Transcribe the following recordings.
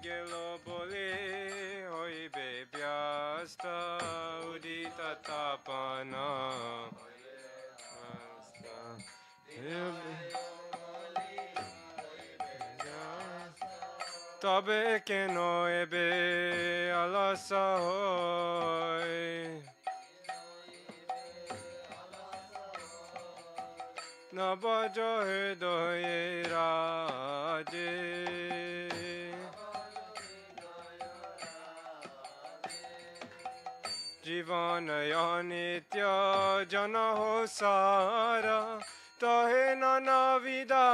gelo bole hoibe vyasta udita tapana তবে কেন এবে আলসা হয় নবজ হৃদয়ে রাজে জীবন অনিত্য জন হো সারা তহে নানাবিধা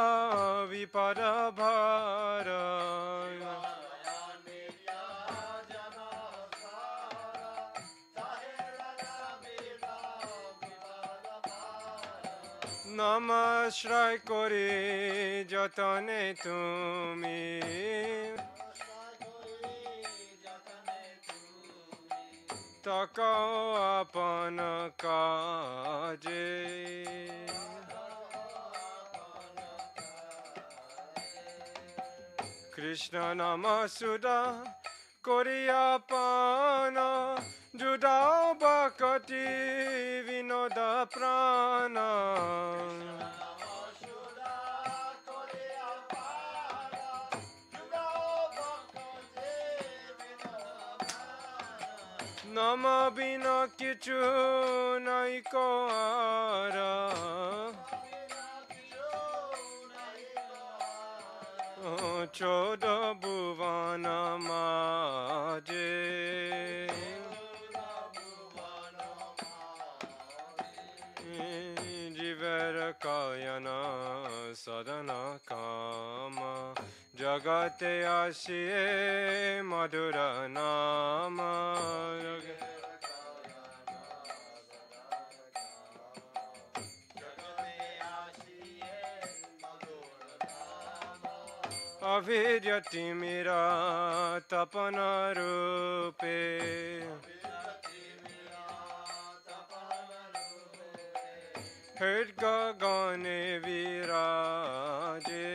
বিপদ ভার নমস্কার করে যতনে তুমি তক আপন কাজে কৃষ্ণ নাম সুদা করিয়া পান জুদাও বকটি বিনোদ প্রাণ নম বিন কিছু নাই কর চোদ ভুবন মাঝে জীবের কায়ন সদন কাম জগতে আসিয়ে মধুর নাম अभिजति मेरा तपन रूपे हृद गगने विराजे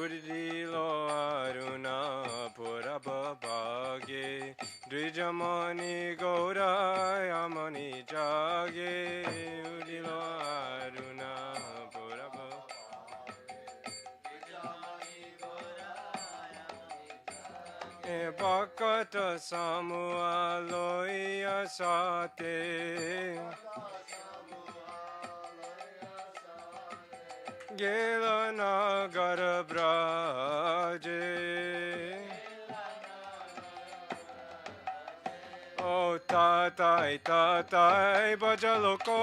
उर्दिलो अरुणा पुरब भागे द्विजमणि गौरायमणि जागे उर्दिलो अरुणा पुरब भक्त समूह लोया साते गेल नगर ब्राजे ओ ताताई ताताई बजलो को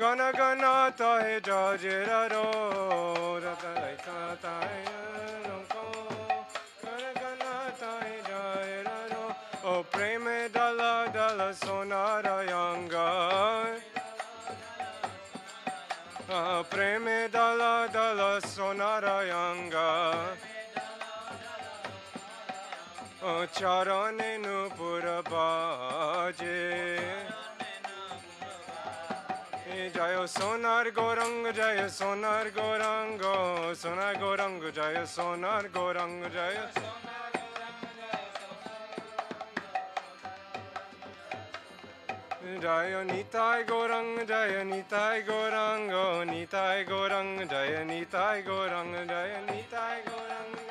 गण गण ताई जजरो ताताई ताताई को गण गण ताई जजरो ओ प्रेम दल दल सोनार यंगा प्रेम दल दल सोनार यंगा चरणे नुपुर बाजे जय सोनार गौरंग जय सोनार गौरंग सोनार गौरंग जय सोनार गौरंग जय जय निताय गौरंग जय निताय गौरंग निताय गौरंग जय निताय गौरंग जय Nitai Gaurang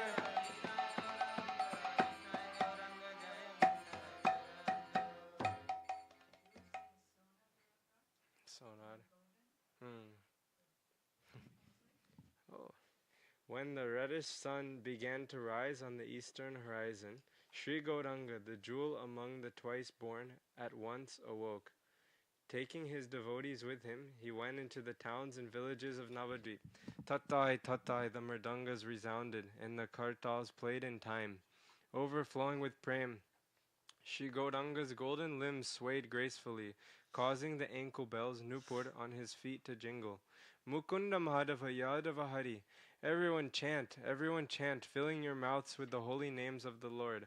When the reddish sun began to rise on the eastern horizon, Sri Gauranga, the jewel among the twice born, at once awoke. Taking his devotees with him, he went into the towns and villages of Navadvip. Tatai, tatai, the mridangas resounded, and the kartals played in time. Overflowing with prem, Sri Gauranga's golden limbs swayed gracefully, causing the ankle bells Nupur on his feet to jingle. Mukunda Mahadava Yadava Hari. Everyone chant, filling your mouths with the holy names of the Lord.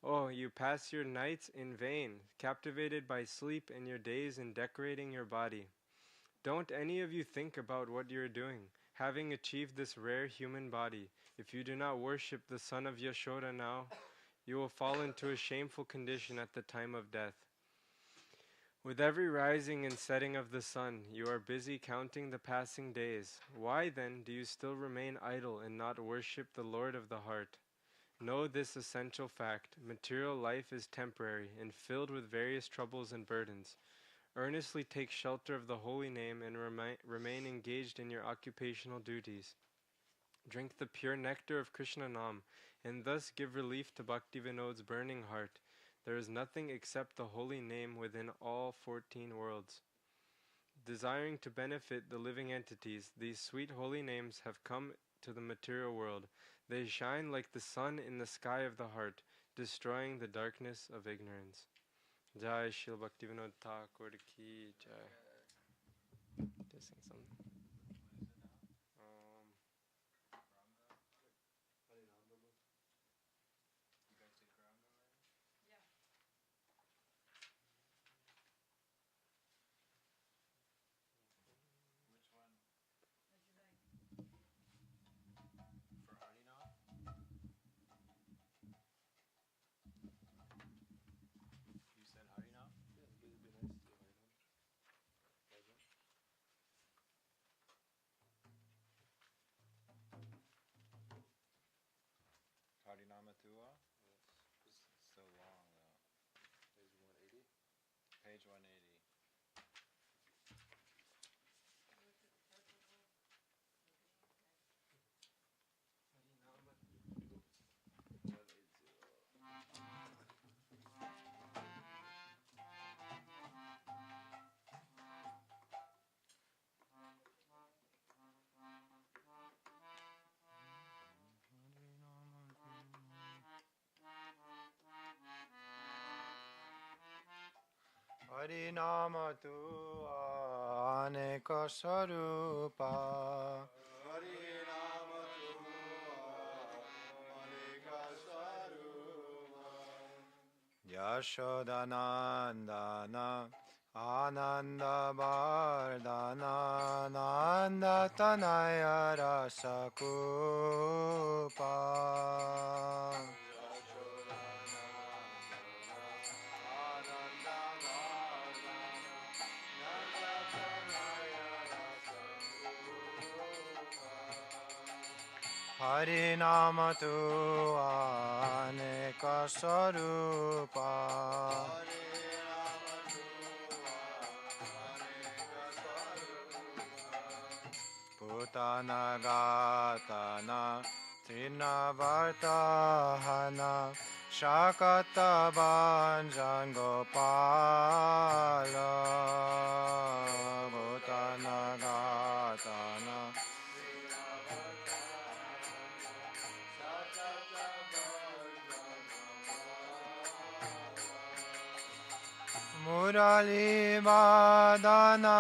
Oh, you pass your nights in vain, captivated by sleep and your days in decorating your body. Don't any of you think about what you are doing. Having achieved this rare human body, if you do not worship the son of Yashoda now, you will fall into a shameful condition at the time of death. With every rising and setting of the sun, you are busy counting the passing days. Why then do you still remain idle and not worship the Lord of the heart? Know this essential fact: material life is temporary and filled with various troubles and burdens. Earnestly take shelter of the holy name and remain engaged in your occupational duties. Drink the pure nectar of Krishna Nam, and thus give relief to Bhaktivinod's burning heart. There is nothing except the holy name within all 14 worlds. Desiring to benefit the living entities, these sweet holy names have come to the material world. They shine like the sun in the sky of the heart, destroying the darkness of ignorance. Jai Shil Bhaktivinoda Thakur ki jai. Just sing something. Harinama Tua? It's so long though. Page 180. Harinama Tua Aneka Sarupa. Harinama Tua Aneka Sarupa. Yashodanandana Ananda Vardhana Nanda Tanaya Rasakupa. Harinama Tua Aneka Sarupa. Putana Gatana Trinavartahana Shakata Banjan Gopala. Putana Gatana Murali Vadana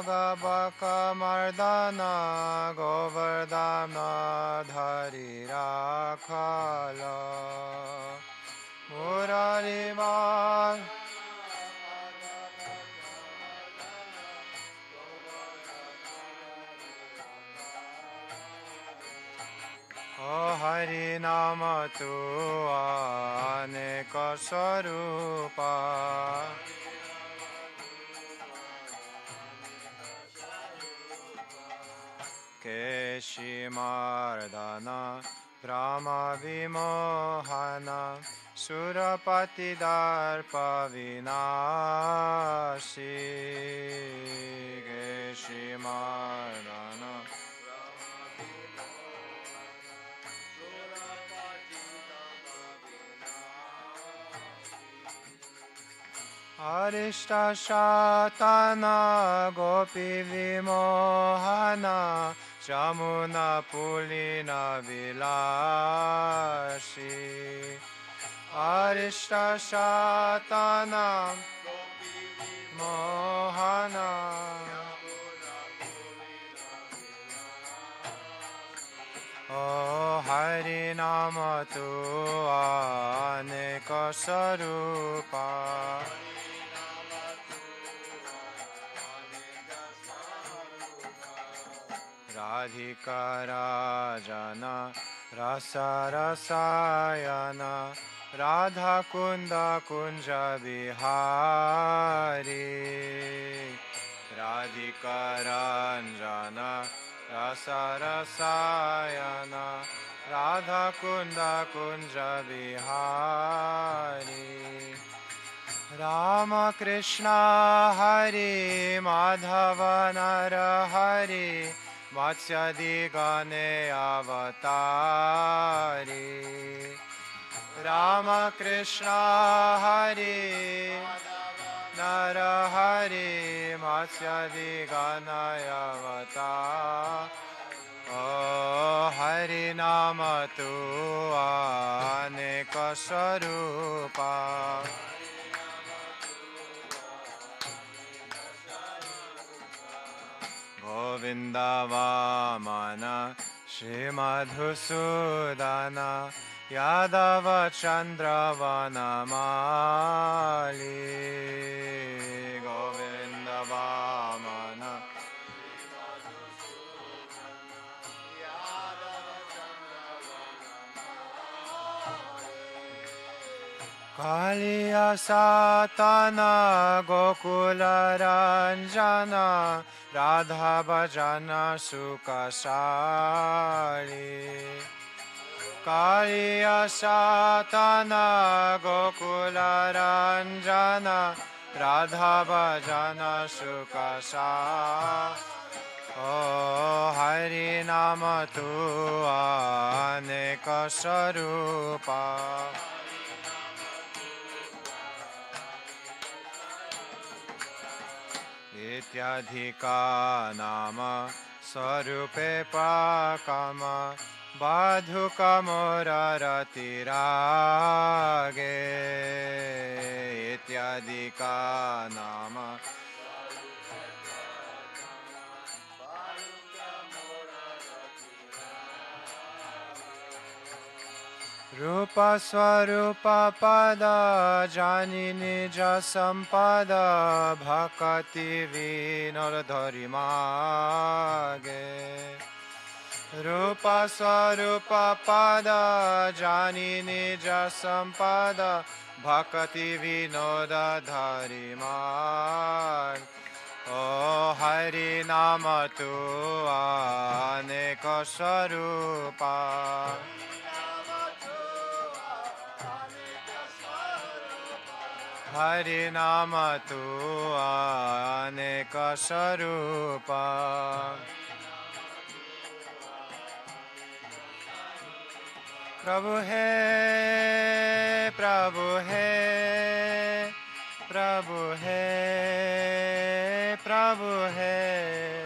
Gabaka Mardana Govardhana Dhari Rakhala. Murali Vadana O Harinama Tua Aneka Sarupa. Keshimardana Brahma Vimohana Surapati Darpa Vinashi. Keshimardana Arishta Shatana Gopi Vimohana Jamuna Pulina Vilashi. Arishta Shatana Mohana O Harinama Tua Aneka Sarupa. Radhika Rajana Rasa Rasayana Radha Kunda Kunja Bihari Radhika Ranjana Rasa Rasayana Radha Kunda Kunja Bihari Rama Krishna Hari Madhava Nara Hari Matsyadi Gane Avatari Rama Krishna Hari Nara Hari Matsyadi Gane Avatari O Hari Nama Tu Aneka Sarupa Govinda Vamana Shri Madhusudana Yadava Chandra Vanamali Govinda Vamana Kaliya Satana Gokula Ranjana Radha Bhajana Sukasali Kaliya Satana Gokula Ranjana Radha Bhajana Sukasali O Hari Nama Tu Aneka Sarupa Ityadhika Nama Sarupe Pakama Badhuka Morarati Rage Ityadhika Nama Rupa Swarupa Pada Jani Nija Sampada Bhakati Vinodhari Mage Rupa Swarupa Pada Jani Nija Sampada Bhakati Vinodhari Mage O Hari Nama Tu Aneka Sarupa Hari Nama Tu Aneka Sarupa Prabhu Hai Prabhu Hai Prabhu Hai Prabhu Hai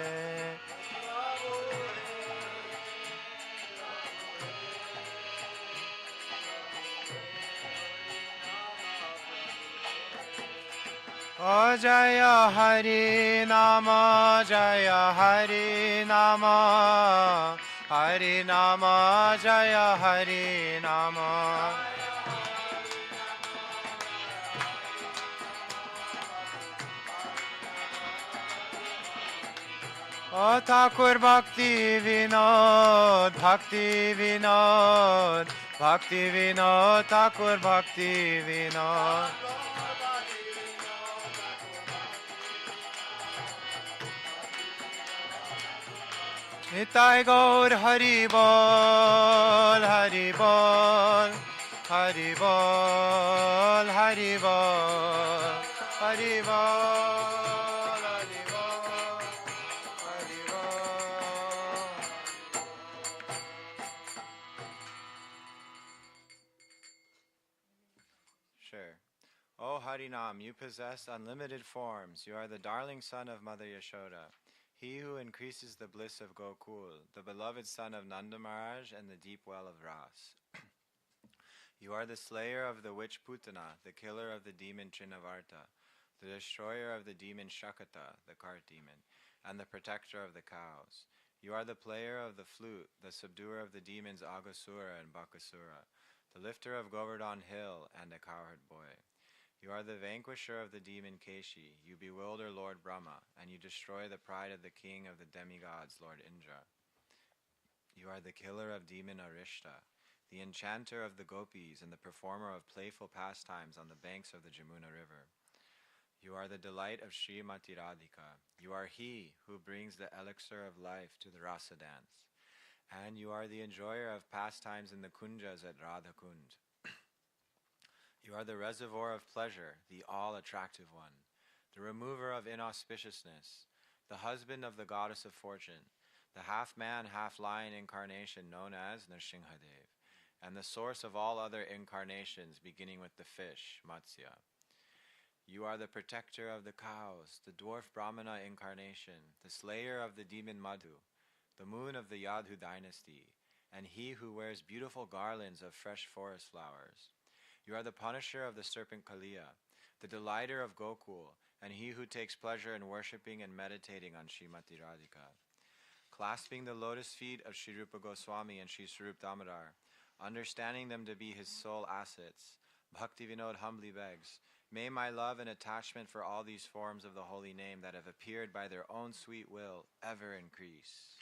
O Jaya Hari Nama Jaya Hari Nama Hari Nama Jaya Hari Nama O Thakur Bhakti Vinod Bhakti Vinod Bhakti Vinod Thakur Bhakti Vinod Nitai Gaur Hari Bol, Hari Bol, Hari Bol, Hari Bol, Hari Bol, Hari Bol, Hari Bol. Sure. O Harinam, you possess unlimited forms. You are the darling son of Mother Yashoda. He who increases the bliss of Gokul, the beloved son of Nanda Maharaj and the deep well of Ras. You are the slayer of the witch Putana, the killer of the demon Trinavarta, the destroyer of the demon Shakata, the cart demon, and the protector of the cows. You are the player of the flute, the subduer of the demons Agasura and Bakasura, the lifter of Govardhan Hill and a cowherd boy. You are the vanquisher of the demon Keshi, you bewilder Lord Brahma, and you destroy the pride of the king of the demigods, Lord Indra. You are the killer of demon Arishta, the enchanter of the gopis and the performer of playful pastimes on the banks of the Jamuna River. You are the delight of Srimati Radhika. You are he who brings the elixir of life to the rasa dance. And you are the enjoyer of pastimes in the kunjas at Radha Kund. You are the reservoir of pleasure, the all-attractive one, the remover of inauspiciousness, the husband of the goddess of fortune, the half-man, half-lion incarnation known as Nrsimhadev, and the source of all other incarnations beginning with the fish, Matsya. You are the protector of the cows, the dwarf Brahmana incarnation, the slayer of the demon Madhu, the moon of the Yadhu dynasty, and he who wears beautiful garlands of fresh forest flowers. You are the punisher of the serpent Kaliya, the delighter of Gokul, and he who takes pleasure in worshipping and meditating on Srimati Radhika. Clasping the lotus feet of Sri Rupa Goswami and Sri Swarup Damodar, understanding them to be his sole assets, Bhaktivinoda humbly begs, may my love and attachment for all these forms of the holy name that have appeared by their own sweet will ever increase.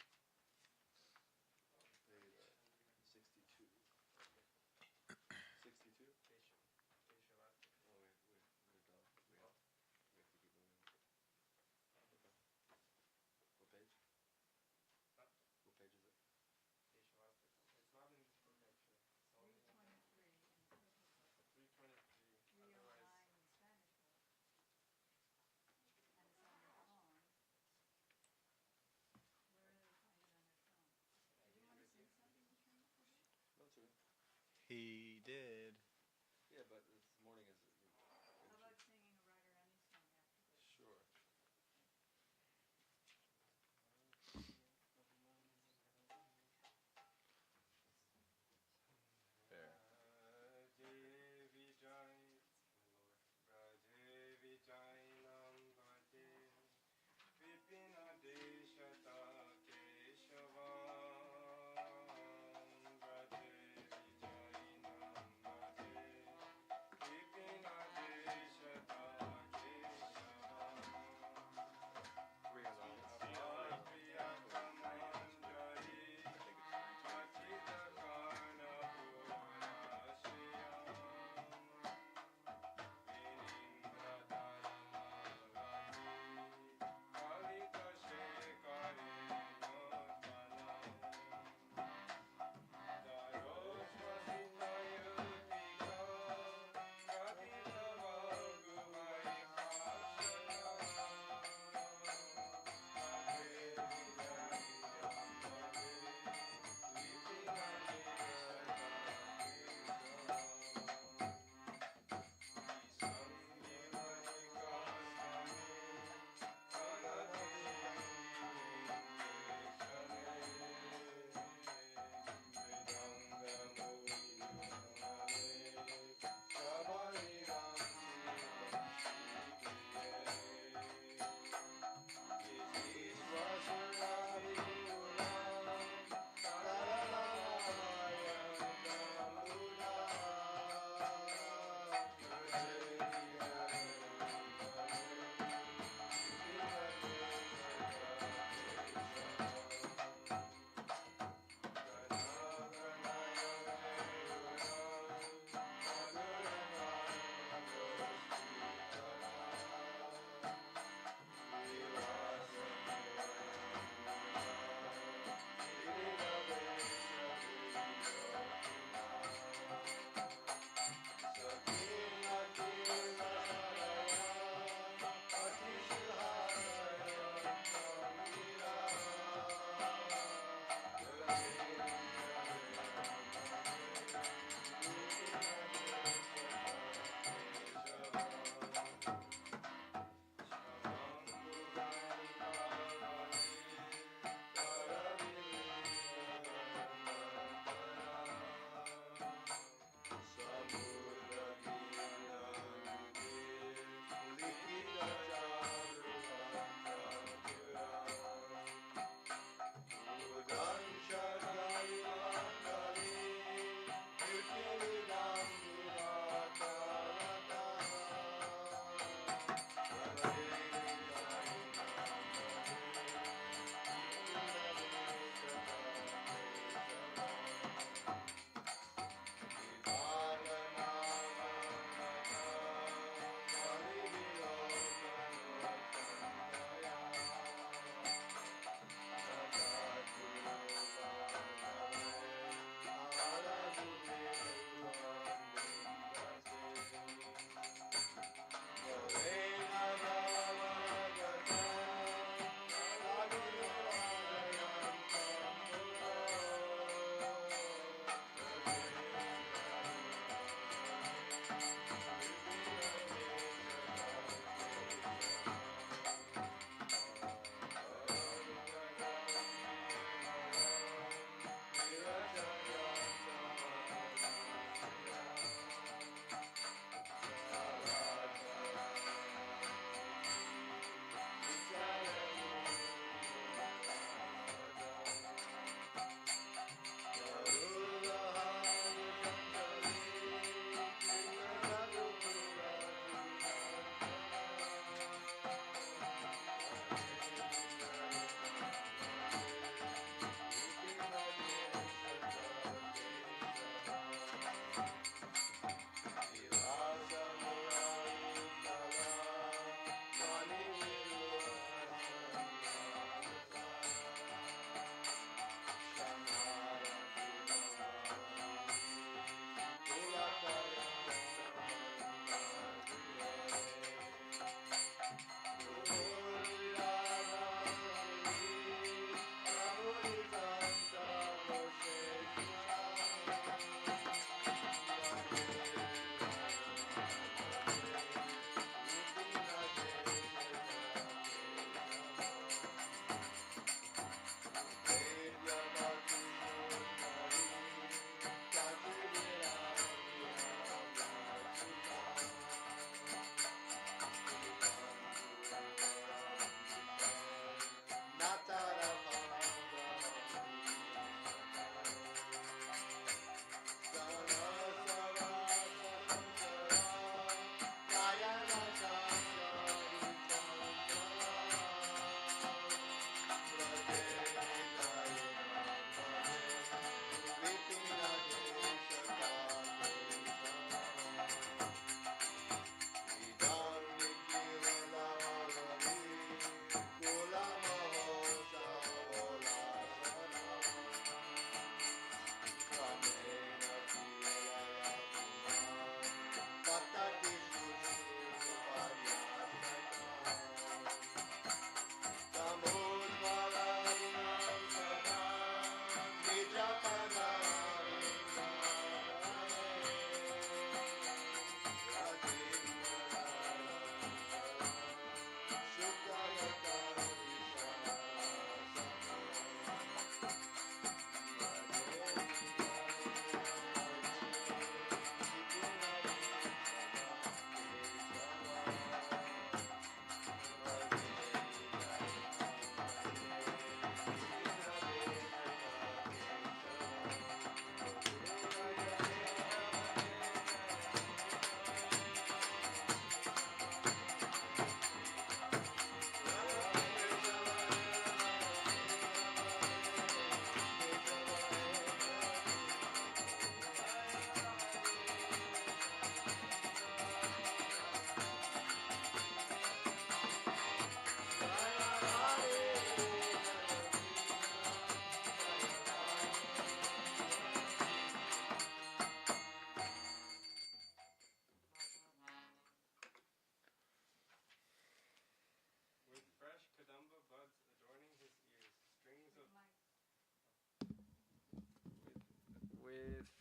He did. Yeah, but this morning is. How about singing a Radharani song after this? Sure. Fair.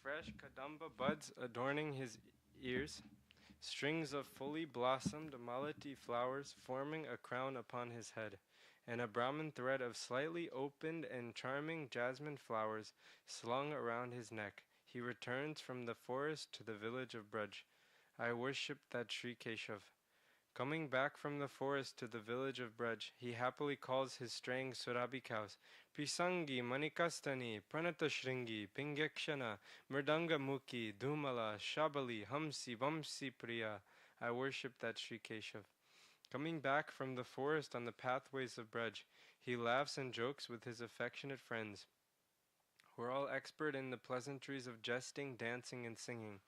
fresh kadamba buds adorning his ears, strings of fully blossomed malati flowers forming a crown upon his head, and a Brahman thread of slightly opened and charming jasmine flowers slung around his neck, he returns from the forest to the village of Braj. I worship that Sri Keshav. Coming back from the forest to the village of Braj, he happily calls his straying Surabi cows, Pisangi, Manikastani, Pranatashringi, Pingekshana, Mridanga Mukhi, Dhumala, Shabali, Hamsi, Vamsi Priya. I worship that Sri Keshav. Coming back from the forest on the pathways of Braj, he laughs and jokes with his affectionate friends, who are all expert in the pleasantries of jesting, dancing, and singing,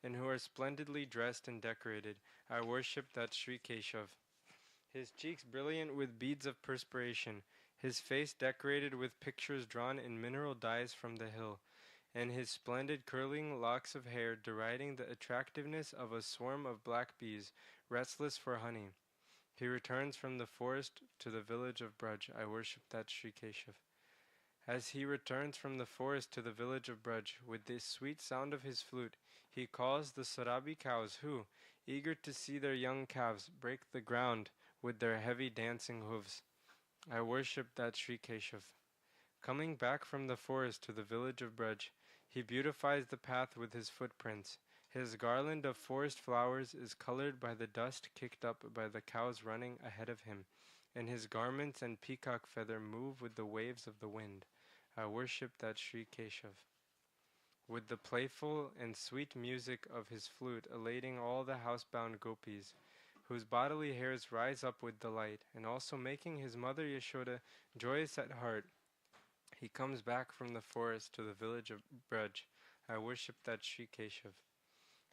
and who are splendidly dressed and decorated. I worship that Sri Keshav. His cheeks brilliant with beads of perspiration, his face decorated with pictures drawn in mineral dyes from the hill, and his splendid curling locks of hair deriding the attractiveness of a swarm of black bees, restless for honey. He returns from the forest to the village of Braj. I worship that Sri Keshav. As he returns from the forest to the village of Braj, with the sweet sound of his flute, he calls the Sarabi cows who, eager to see their young calves, break the ground with their heavy dancing hooves. I worship that Sri Keshav. Coming back from the forest to the village of Braj, he beautifies the path with his footprints. His garland of forest flowers is colored by the dust kicked up by the cows running ahead of him, and his garments and peacock feather move with the waves of the wind. I worship that Sri Keshav. With the playful and sweet music of his flute elating all the housebound gopis, whose bodily hairs rise up with delight, and also making his mother Yashoda joyous at heart, he comes back from the forest to the village of Braj. I worship that Sri Keshav.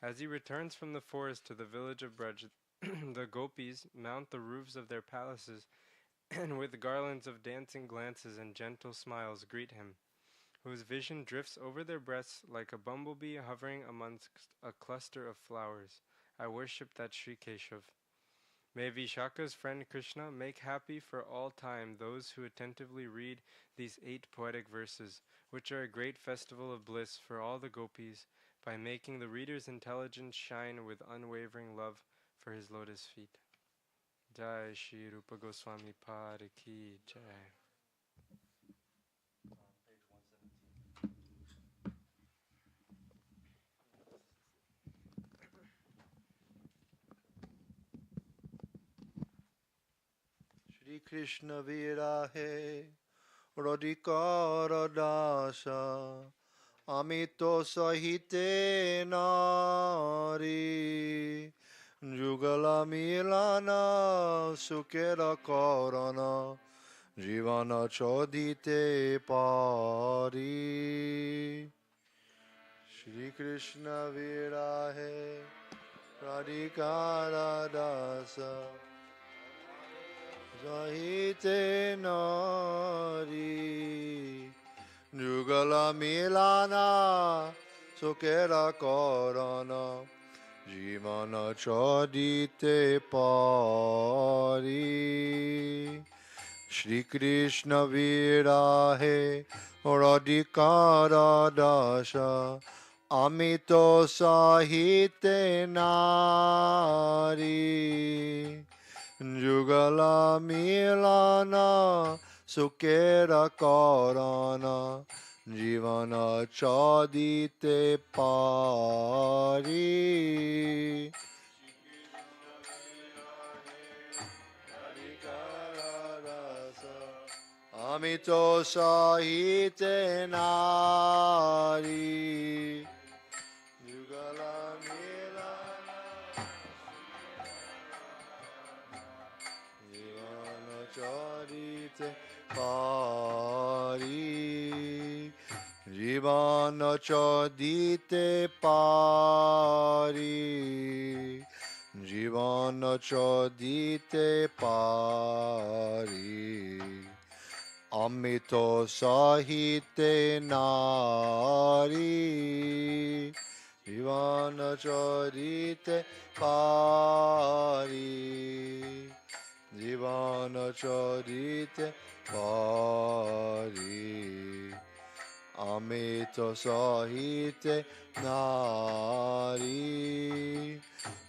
As he returns from the forest to the village of Braj, the gopis mount the roofs of their palaces and with garlands of dancing glances and gentle smiles greet him, whose vision drifts over their breasts like a bumblebee hovering amongst a cluster of flowers. I worship that Sri Keshav. May Vishaka's friend Krishna make happy for all time those who attentively read these 8 poetic verses, which are a great festival of bliss for all the gopis, by making the reader's intelligence shine with unwavering love for his lotus feet. Jai Shri Rupa Goswami Pad Ki Jai. Shri Krishna Virahe Radhikara Dasa Amito Sahite Nari Jugala Milana Sukera Korana Jivana Chodite Pari Shri Krishna Virahe Radhikara Dasa Sahite Nari Jugala Milana Sukera Korana Jivana Chodite Pari Shri Krishna Virahe Radhikara Dasha Amito Sahite Nari Jugala Milana Sukera Korana Jivana Chodite Pari Amito Sahite Nari Jugala Milana Jivana Chodite Pari Jivana Chodite Pari Jivana Chodite Pari Amito Sahite Nari Jivana Chodite Pari Jivana Chodite Pari Amito Sahite Nari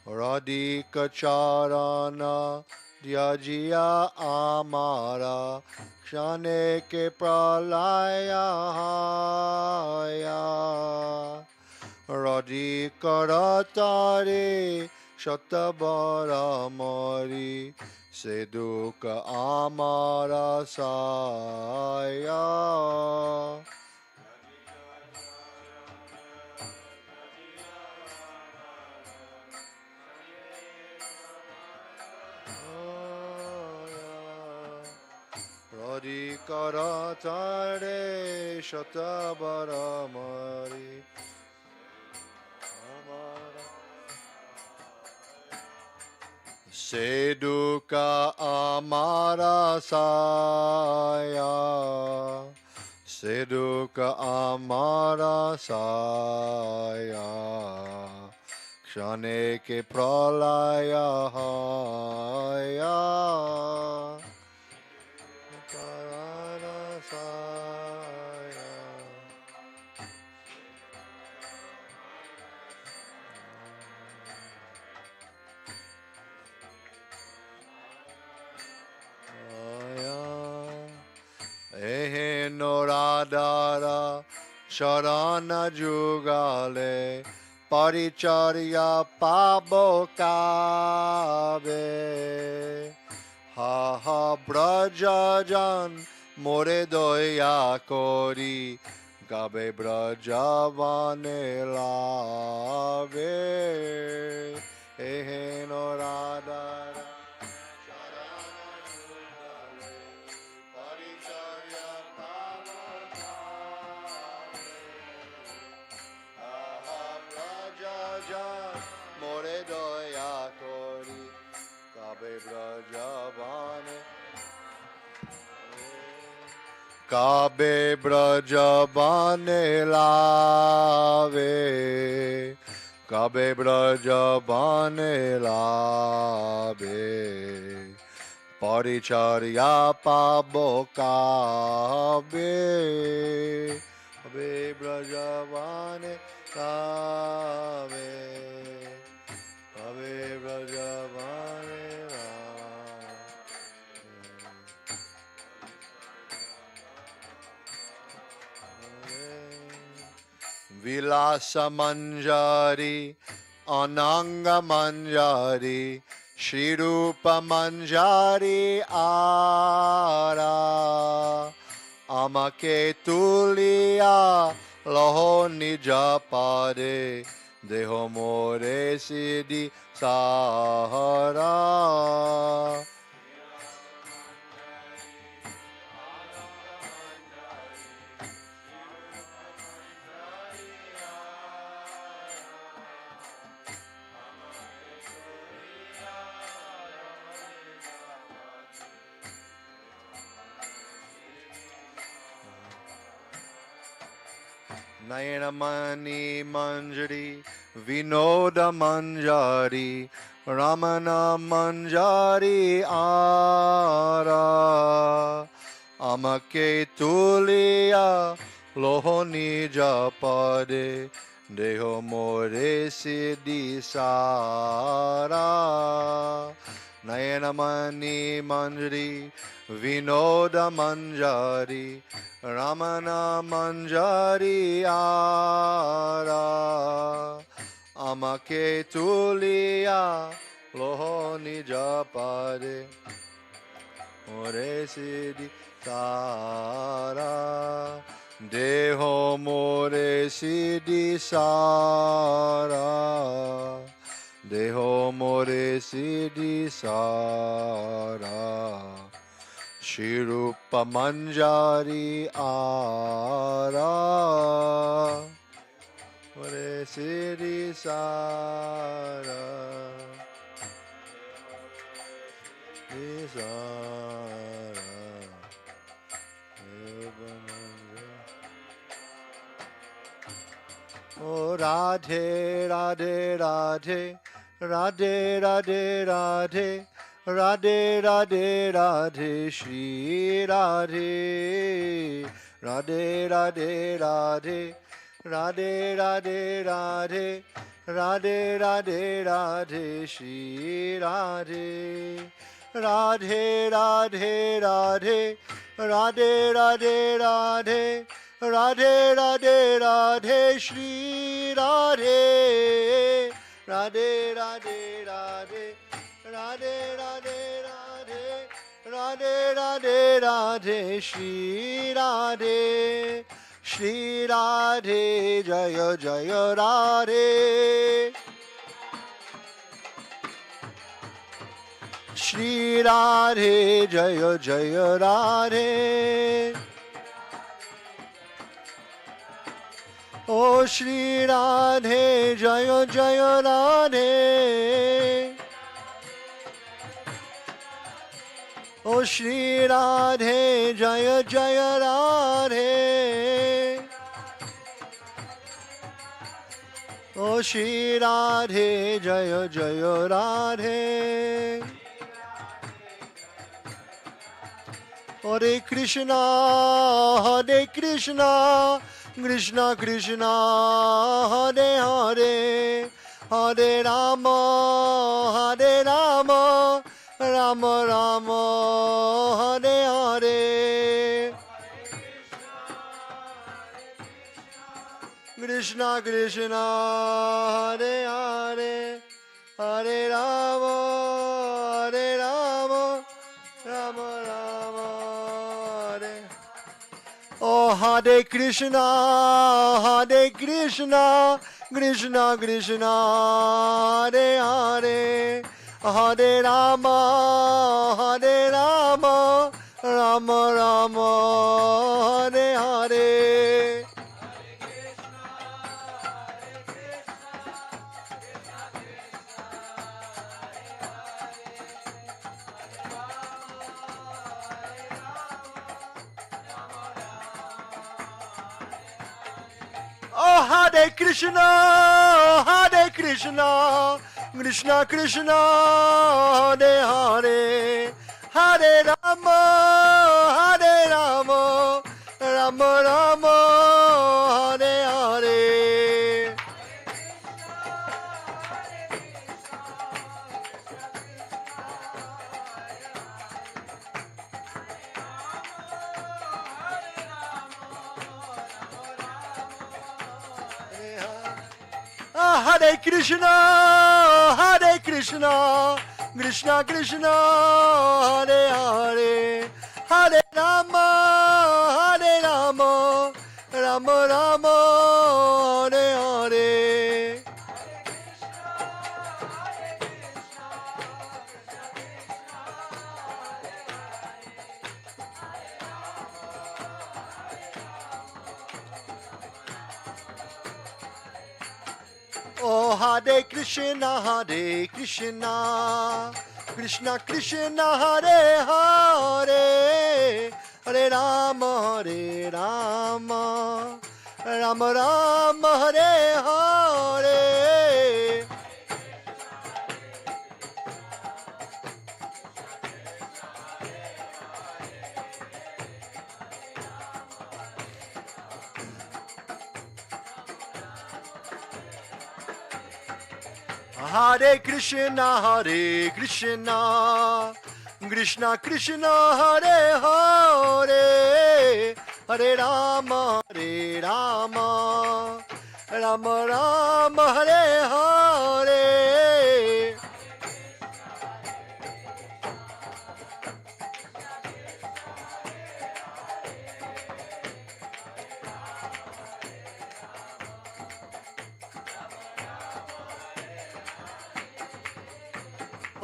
Radhika Charana Dyajia Amara Kshane ke pralaya haya Radhika Ratare Shatabara Mari Seduka Amara Saya Radhika Ratare Shatabara Mari Seduka Amara Saya Seduka Amara Saya Kshane ke pralaya haya Parana Saya Ehe Noradara Sharana Jugale Paricharya Pabokabe Ha ha Brajajan More Doya Kori Gabe Brajavane Lave Ehe Noradara Kabe Brajabane Lave Kabe Brajabane Lave Paricharya Pabo Kabe Kabe Brajabane Lave Kabe Brajabane Vilasa Manjari, Ananga Manjari, Shri Rupa Manjari Ara, Amake Tulia, Loho Nijapade, Deho More Siddhi Sahara. Nayanamani Manjari, Vinoda Manjari, Ramana Manjari Ara, Amake Tulia, Lohoni Japade, Deho More Siddhi Sara. Nayanamani Manjari, Vinoda Manjari, Ramana Manjari Ara, Amake Tulia, Loho Nijapade, More Siddhi Sara, Deho More Siddhi Sara, Deho More Siddhi Sara. Shirupa Manjari Ara More Siddhi Sara Oh Radhe Radhe Radhe Radhe Radhe Radhe Radhe Radhe Radhe Shri Radhe Radhe Radhe Radhe Radhe Radhe Radhe Radhe Radhe Radhe Shri Radhe Radhe Radhe Radhe Radhe Radhe Radhe Radhe Radhe Radhe Shri Radhe Radhe Radhe Radhe Radhe Radhe Radhe Radhe Radhe Radhe Shri Radhe Shri Radhe Jaya Jaya Radhe Shri Radhe Jaya Jaya Radhe O Shri Radhe Jaya Jaya Radhe O Shri Radhe Jaya Jaya Radhe O Shri Radhe Jaya Jaya Radhe Hare Krishna Hare Krishna Krishna Krishna Hare Hare Hare Rama Hare Rama Rama Rama Hare Hare Krishna Krishna Hare Hare Hare Rama Hare Rama Rama Rama Hare Oh Hare Krishna Hare Krishna Krishna Krishna Hare Hare Hare Rama Hare Rama Rama Rama Hare Hare Oh Hare Krishna Hare Krishna Krishna Krishna Hare Hare Hare Rama Hare Rama Rama Rama Hare Hare Hare Krishna Hare Krishna Krishna Krishna Hare Hare Hare Rama Hare Rama Rama Rama Hare Hare Oh Hare Krishna Hare Krishna Krishna Krishna Hare Hare Hare Rama Hare Rama Rama Rama Hare Hare Hare Krishna Hare Krishna Krishna Krishna Hare Hare Hare Rama Hare Rama Rama Rama Hare Hare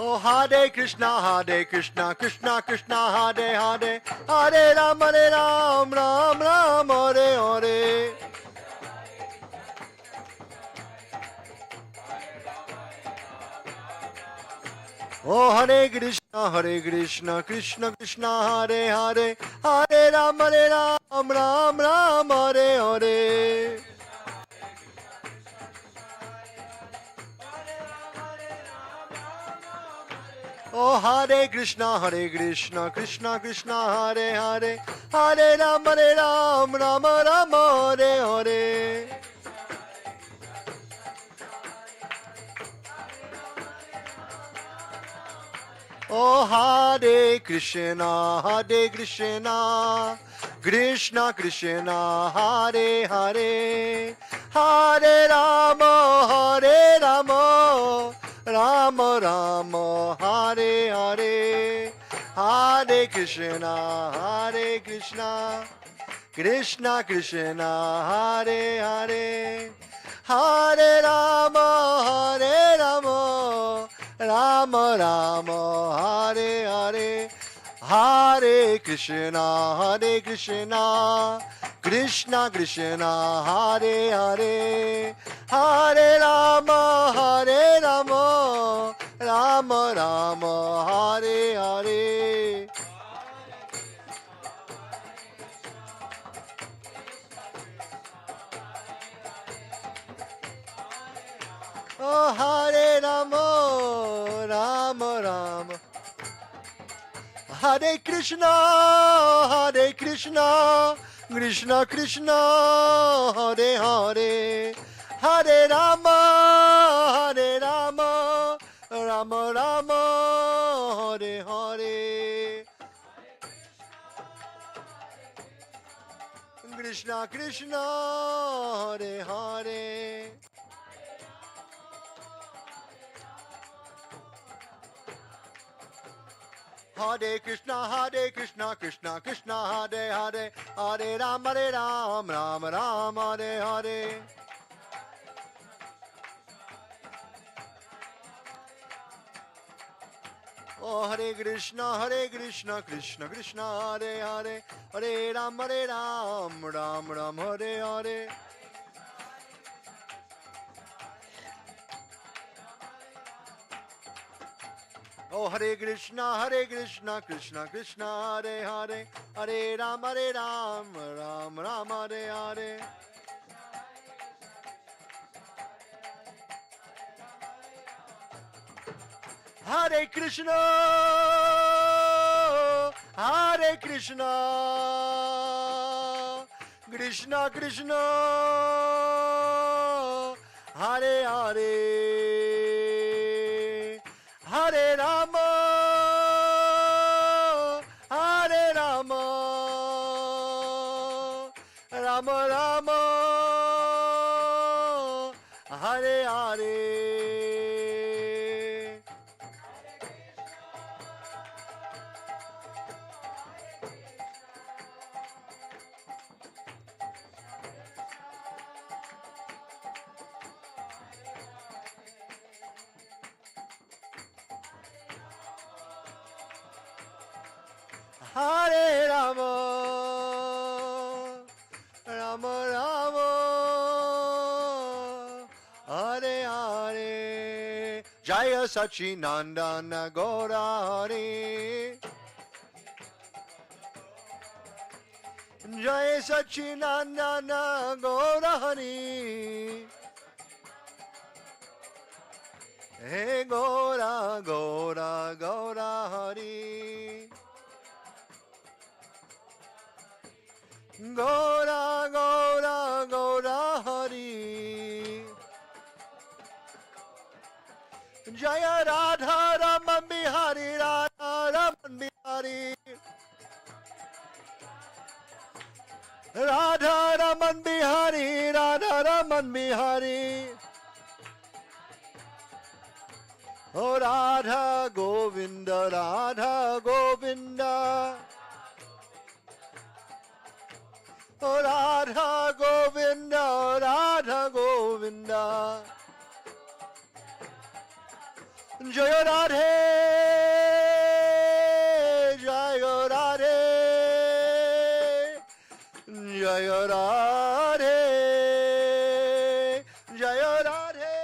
Oh Hare Krishna Krishna Krishna Hare Hare Hare Ram Ram Ram Hare Hare Oh Hare Krishna Krishna Krishna Hare Hare Hare Ram Ram Ram Hare Hare Oh Hare Krishna, Krishna Krishna, Hare Hare, Hare Ram, Rama, Hare Hare. Oh, Hare Krishna, Krishna Krishna, Hare Hare, Hare Rama, Rama Rama, Hare Hare, Hare Krishna, Krishna Krishna, Hare Hare, Hare Rama, Rama Rama, Hare Hare, Hare Krishna, Krishna Krishna, Hare Hare, Hare Rama, Rama Rama, Hare Hare. Oh, Hare Rama, Rama Rama, Hare Krishna, Krishna Krishna, Hare Hare, Hare Rama, Rama Rama, Hare Hare, Krishna Krishna, Hare Hare. Hare Krishna, Krishna Krishna, Hare Hare, Hare Ram, Ram Ram, Hare Hare. Oh, Hare Krishna, Krishna Krishna, Hare Hare, Hare Ram, Ram Ram, Hare Hare. Oh, Hare Krishna, Krishna Krishna, Hare Hare, Hare Ram, Ram Ram, Hare Hare. Hare Krishna, Krishna Krishna, Hare Hare. Hare Rama, Rama Rama, Hare Hare. Hare Rama, Rama Rama, Hare Hare, Jaya Sachinandana Gaurari, Jaya Sachinandana Gaurari, Hey Gaura, Gaura, Gaura Hari. Gaura, Gaura, Gaura Hari. Jaya Radha Raman Bihari, Radha Raman Bihari. Radha Raman Bihari, Radha Raman Bihari. Oh Radha Govinda, Radha Govinda. Oh Radha Govinda, Radha Govinda. Jaya Radhe, Jaya Radhe, Jaya Radhe, Jaya Radhe,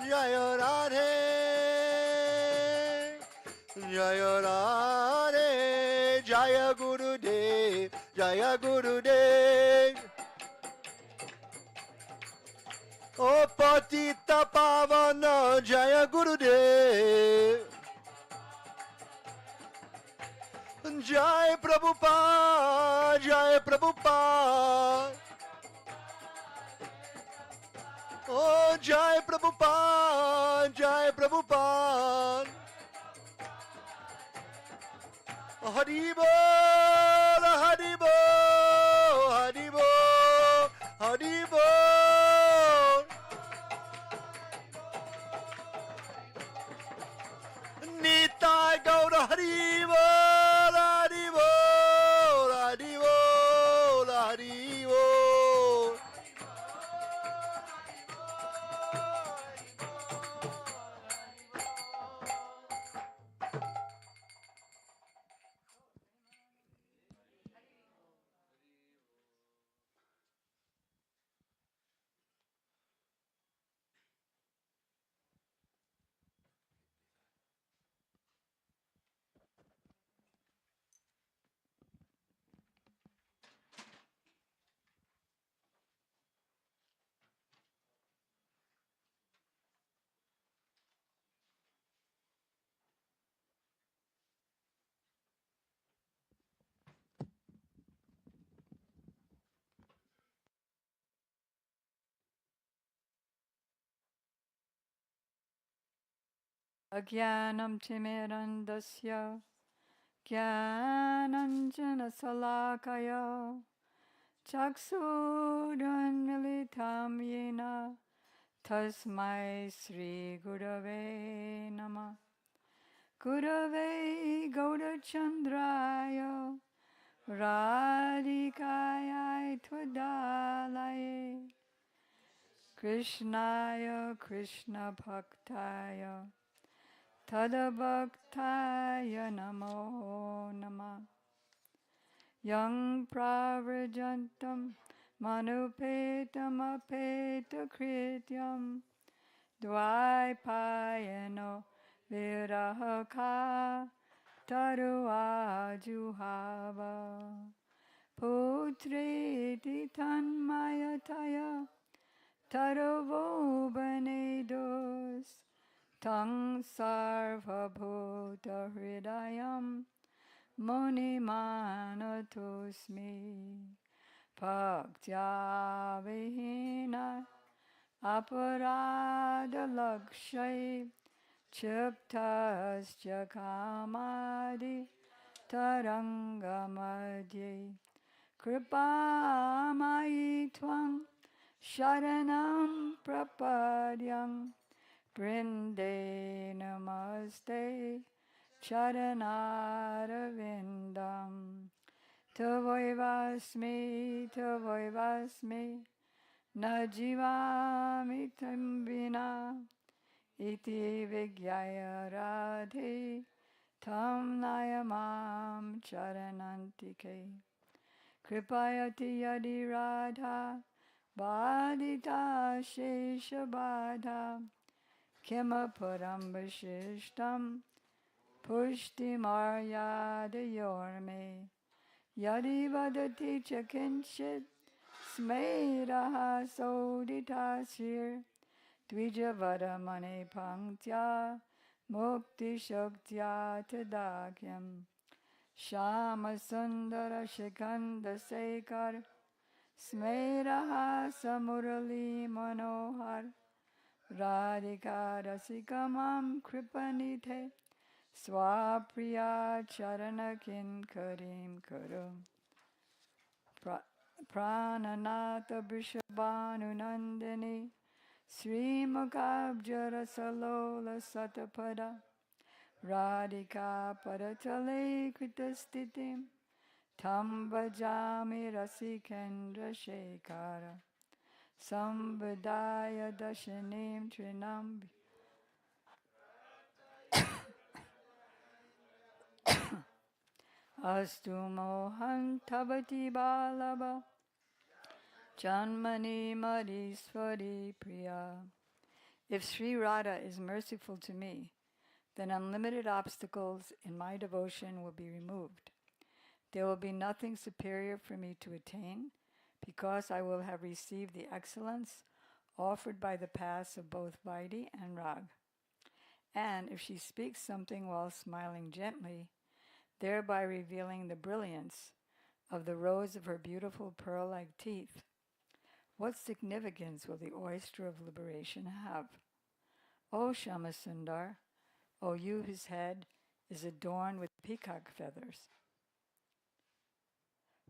Jaya Radhe, Jaya Radhe, Jaya Gurudev, Jaya Gurudev. O Patita Pavana Jaya Gurudev. Jai Prabhupada, Jai Prabhupada. Oh, Jai Prabhupada, Jai Prabhupada. Haribol, Haribol, Haribol, Haribol. Nitai Gaura Haribol, Haribol, Haribol, Haribol. Ajnanam timirandasya Jnananjana salakaya Chaksurunmilitam yena Tasmai Sri Gurave Nama Gurave Gaurachandraya Radhikaya Twadalaye Krishnaya Krishna Bhaktaya Tadabhaktaya Namo Nama Yang Pravrajantam Manupetam Apeta Krityam Dvaipayano Virahaka Tarua Juhava Putreti Tanmayataya Taravo Banedos Tang Sarvabhuta Hridayam Muni Manatosmi Bhaktya Vihina Aparada Lakshay Chiptasya Kamadi Tarangamadye Kripamayi Twang Sharanam Prapadyam Brinde Namaste Charanarvindam Tavoivasmi Najivami Tambina Iti Vigyaya Radhe Tam Nayamam Charanantike Kripayati Yadi Radha Badita Sheshabadha Kimapuram Vishishtam Pushti Maryadayorme Yadi Vadati Chakinchit Smeraha Sodita Sir Dvijavadamane Panktya Mukti Shaktya Tadakyam Shama Sundara Shikanda Sekar Smeraha Samurali Manohar Radhika Rasikamam Kripanite Swapriya Charana Kinkarim Kuru Prananata Brishabhanu Nandini Srimukabjara Salola Satapada Radhika Padatale Kritastitim Tam Bhajami Rasikendra Shekhara Sambadaya Dashanim Trinam Astu Mohan Tabati Balaba Janmani Madhiswari Priya. If Sri Radha is merciful to me, then unlimited obstacles in my devotion will be removed. There will be nothing superior for me to attain, because I will have received the excellence offered by the paths of both Vaidhi and Rag. And if she speaks something while smiling gently, thereby revealing the brilliance of the rows of her beautiful pearl-like teeth, what significance will the oyster of liberation have? O Shamasundar, O you whose head is adorned with peacock feathers,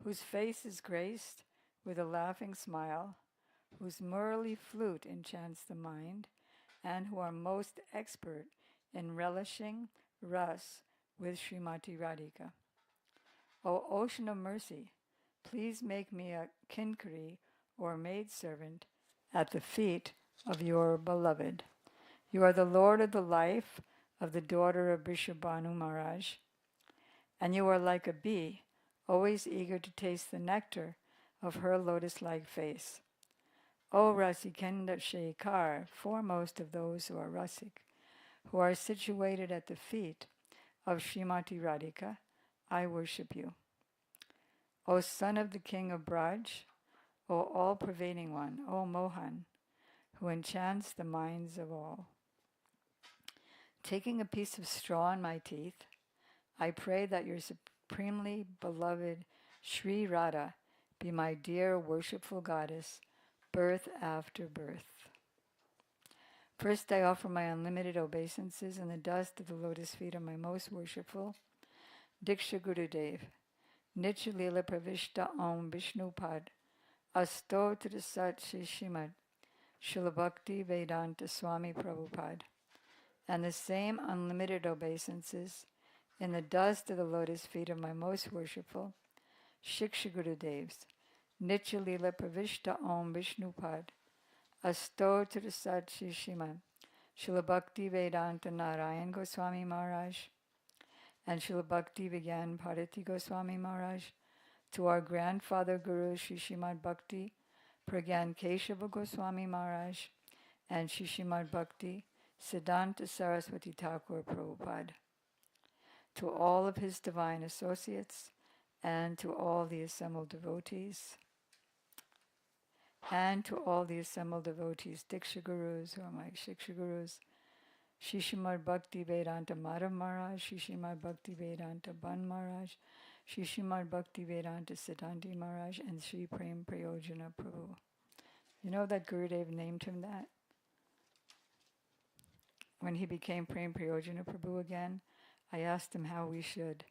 whose face is graced with a laughing smile, whose murli flute enchants the mind, and who are most expert in relishing ras with Srimati Radhika. O ocean of mercy, please make me a kinkari or maidservant at the feet of your beloved. You are the Lord of the life of the daughter of Vrishabhanu Maharaj, and you are like a bee, always eager to taste the nectar of her lotus-like face. O Rasikenda Shekhar, foremost of those who are Rasik, who are situated at the feet of Srimati Radhika, I worship you. O son of the king of Braj, O all-pervading one, O Mohan, who enchants the minds of all. Taking a piece of straw in my teeth, I pray that your supremely beloved Sri Radha be my dear worshipful goddess, birth after birth. First, I offer my unlimited obeisances in the dust of the lotus feet of my most worshipful Diksha Gurudev, Nitya Lila Pravishta Om Vishnupad, Astotra Sat Shishimad, Srila Bhakti Vedanta Swami Prabhupada, and the same unlimited obeisances in the dust of the lotus feet of my most worshipful Shiksha Gurudevs, Nitya Lila Pravishta Om Vishnupad, Astotra Sat Shishimad, Srila Bhakti Vedanta Narayan Goswami Maharaj, and Srila Bhakti Vigyan Bharati Goswami Maharaj, to our grandfather Guru Shishimad Bhakti Pragyan Keshava Goswami Maharaj, and Shishimad Bhakti Siddhanta Saraswati Thakur Prabhupada, to all of his divine associates, and to all the assembled devotees, Diksha Gurus, who are my Shiksha Gurus, Shishimad Bhakti Vedanta Madhav Maharaj, Shishimad Bhakti Vedanta Ban Maharaj, Shishimad Bhakti Vedanta Siddhanti Maharaj, and Sri Prem Prayojana Prabhu. You know that Gurudev named him that? When he became Prem Prayojana Prabhu again, I asked him how we should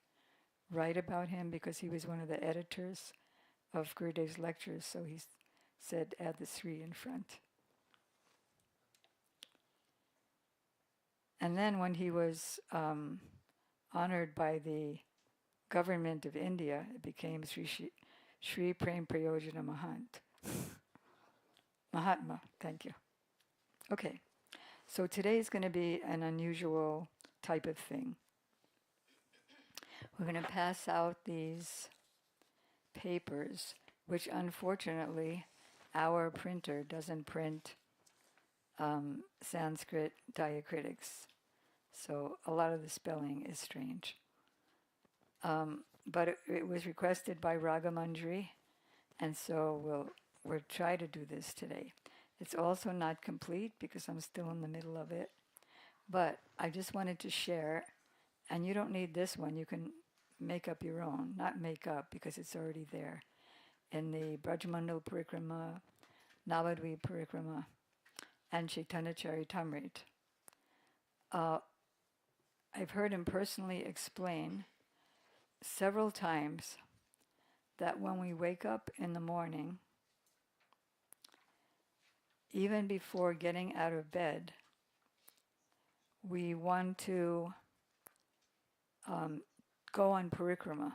write about him because he was one of the editors of Gurudev's lectures, so he said add the Sri in front. And then when he was honored by the government of India, it became Sri Prem Prayojana Mahatma, thank you. Okay, so today is going to be an unusual type of thing. We're going to pass out these papers, which unfortunately our printer doesn't print Sanskrit diacritics. So a lot of the spelling is strange. But it was requested by Ragamandri, and so we'll try to do this today. It's also not complete because I'm still in the middle of it. But I just wanted to share, and you don't need this one. You can make up your own. Not make up because it's already there. In the Brajmandal Parikrama, Navadvip Parikrama, and Chaitanya Charitamrita. I've heard him personally explain several times that when we wake up in the morning, even before getting out of bed, we want to go on parikrama.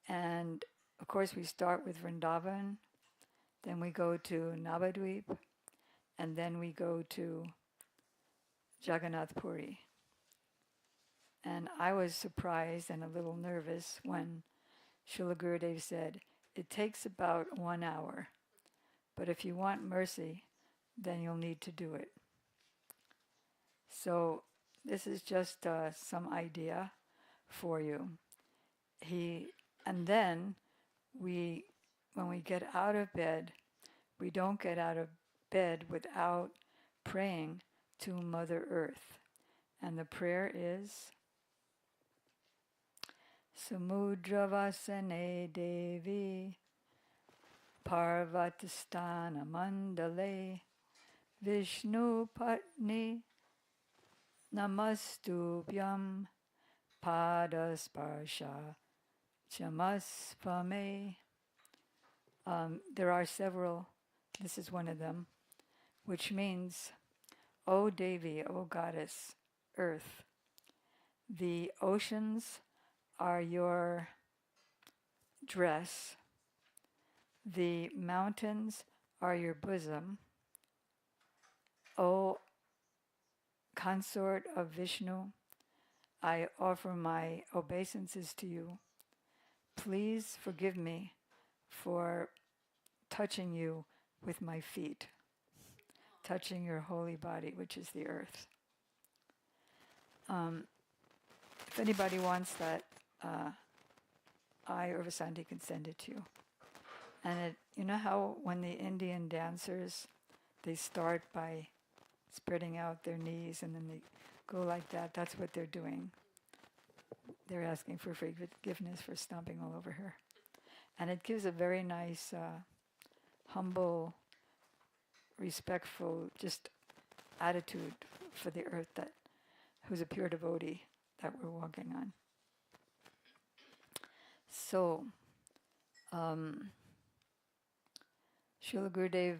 And of course we start with Vrindavan, then we go to Navadvip, and then we go to Jagannath Puri. And I was surprised and a little nervous when Srila Gurudev said, it takes about 1 hour, but if you want mercy, then you'll need to do it. So this is just some idea for you. And then when we get out of bed, we don't get out of bed without praying to Mother Earth. And the prayer is Samudravasane Devi Parvatistana Mandale Vishnu Patni Namastubhyam Padasparsha Chamasvame. There are several, this is one of them, which means, O Devi, O Goddess, Earth, the oceans are your dress, the mountains are your bosom, O consort of Vishnu, I offer my obeisances to you. Please forgive me for touching you with my feet, touching your holy body, which is the earth. If anybody wants that, I or Vasanti can send it to you. And you know how when the Indian dancers, they start by spreading out their knees and then they go like that? That's what they're doing. They're asking for forgiveness for stomping all over her. And it gives a very nice, humble, respectful, just attitude for the earth who's a pure devotee that we're walking on. So, Srila Gurudev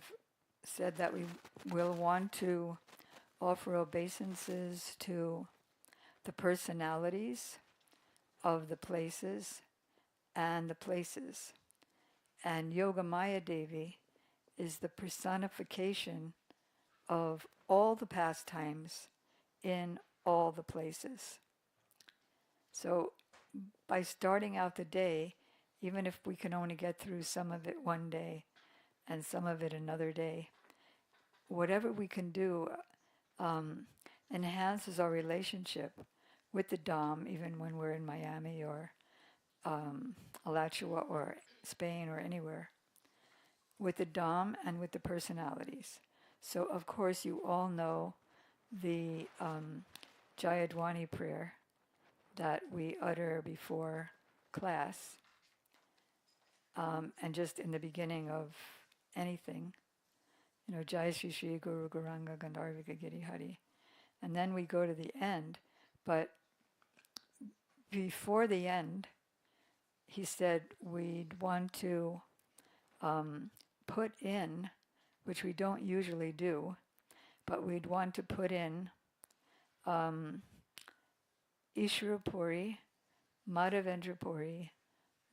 said that we will want to offer obeisances to the personalities of the places and the places. And Yogamaya Devi is the personification of all the pastimes in all the places. So by starting out the day, even if we can only get through some of it one day and some of it another day, whatever we can do enhances our relationship with the Dham, even when we're in Miami or Alachua or Spain or anywhere, with the Dham and with the personalities. So of course you all know the Jayadwani prayer that we utter before class, and just in the beginning of anything, Jai Shri Shri Guru Gauranga Gandharvika Giri Hari. And then we go to the end, but before the end, he said we'd want to put in, which we don't usually do, but we'd want to put in Ishwarapuri, Madhavendrapuri,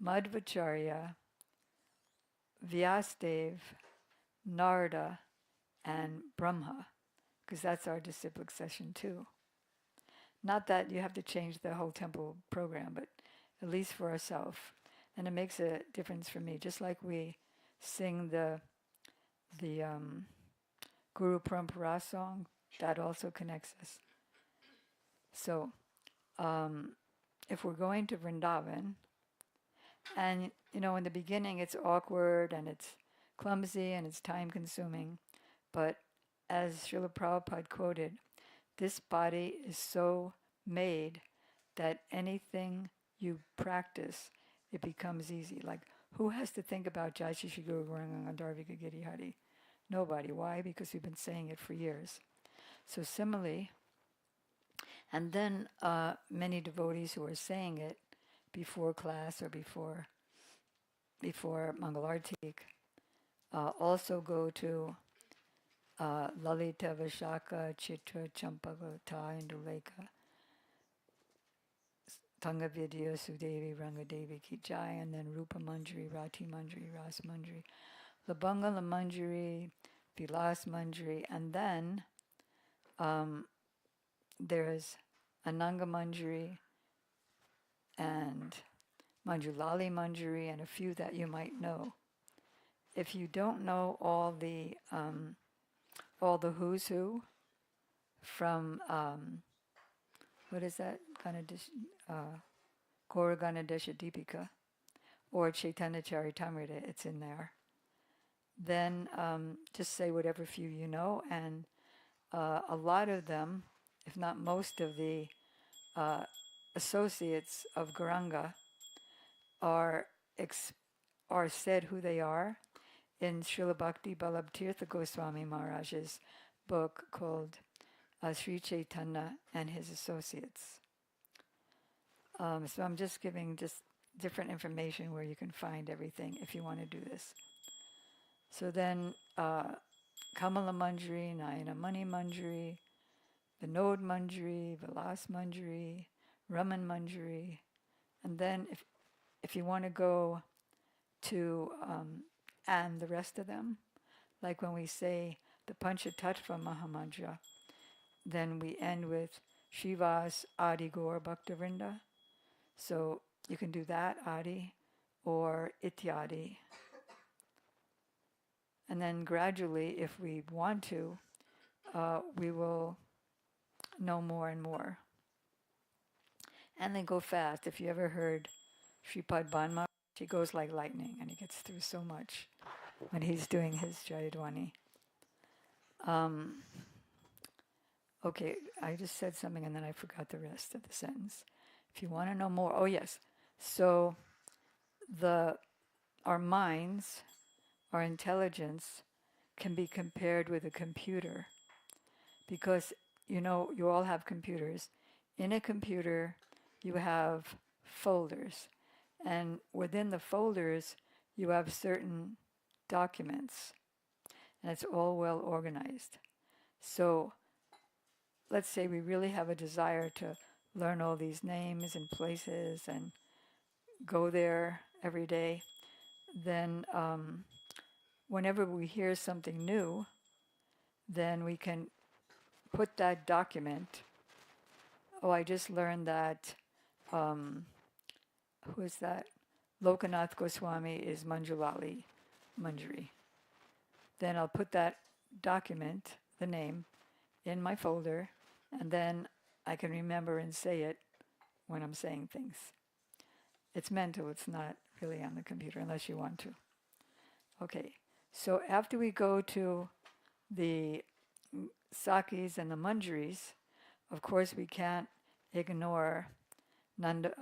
Madhvacharya, Vyasdev, Narada, and Brahma, because that's our disciplic session too. Not that you have to change the whole temple program, but at least for ourselves. And it makes a difference for me, just like we sing the Guru Parampara song, that also connects us. So, if we're going to Vrindavan, and in the beginning it's awkward and it's clumsy and it's time-consuming, but as Srila Prabhupada quoted, this body is so made that anything you practice, it becomes easy. Like, who has to think about Jai Shri Shri Guru Gauranga Gandharvika Giri Hari? Nobody. Why? Because we've been saying it for years. So similarly, and then many devotees who are saying it before class or before Mangalartik also go to Lalita Vishaka Chitra Champagata Induleka Tanga Vidya Sudevi Rangadevi Ki Jai, and then Rupa Manjari, Rati Manjari, Ras Manjari, Labangala Manjari, Vilas Manjari, and then there's Ananga Manjari and Manjulali Manjari and a few that you might know. If you don't know all the who's who from what is that? Gaura Ganadesha Deepika or Chaitanya Charitamrita, it's in there. then just say whatever few you know, and a lot of them, if not most of the associates of Gauranga are are said who they are in Srila Bhakti Ballabh Tirtha Goswami Maharaj's book called Sri Chaitanya and His Associates. So I'm just giving just different information where you can find everything if you want to do this. So then Kamala Manjari, Nayana Mani Manjari, Vinod Manjari, Vilas Manjari, Raman Manjari, and then if you want to go to and the rest of them, like when we say the Panchatattva Mahamantra, then we end with Shivas Adi Gaur Bhaktivinoda. So you can do that, Adi, or Ityadi. And then gradually, if we want to, we will know more and more. And then go fast. If you ever heard Sripad Banma, he goes like lightning and he gets through so much when he's doing his Jayadwani. Okay, I just said something and then I forgot the rest of the sentence. If you want to know more, oh yes. So our minds, our intelligence can be compared with a computer because, you all have computers. In a computer, you have folders. And within the folders, you have certain documents. And it's all well organized. So let's say we really have a desire to learn all these names and places and go there every day. Then whenever we hear something new, then we can put that document. Oh, I just learned that, who is that? Lokanath Goswami is Manjulali Manjari. Then I'll put that document, the name, in my folder, and then I can remember and say it when I'm saying things. It's mental, it's not really on the computer unless you want to. Okay, so after we go to the Sakis and the Manjaris, of course we can't ignore Nanda,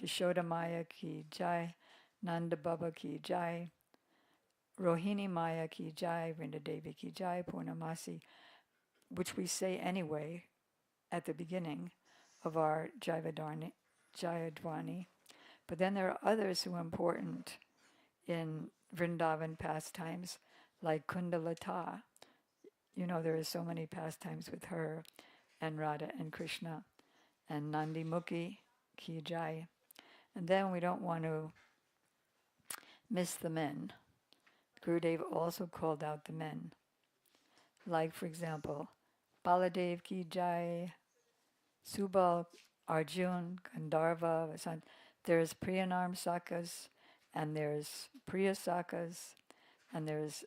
Jashoda Maya ki jai, Nanda Baba ki jai, Rohini Maya ki jai, Vrindadevi ki jai, Purnamasi, which we say anyway at the beginning of our Jayadwani. But then there are others who are important in Vrindavan pastimes, like Kundalata. There are so many pastimes with her and Radha and Krishna, and Nandi Mukhi ki jai. And then we don't want to miss the men. Gurudev also called out the men. Like, for example, Baladev ki jai, Subal, Arjun, Gandharva, Vasant. There's Priyanarm Sakas, and there's Priya Sakas, and there's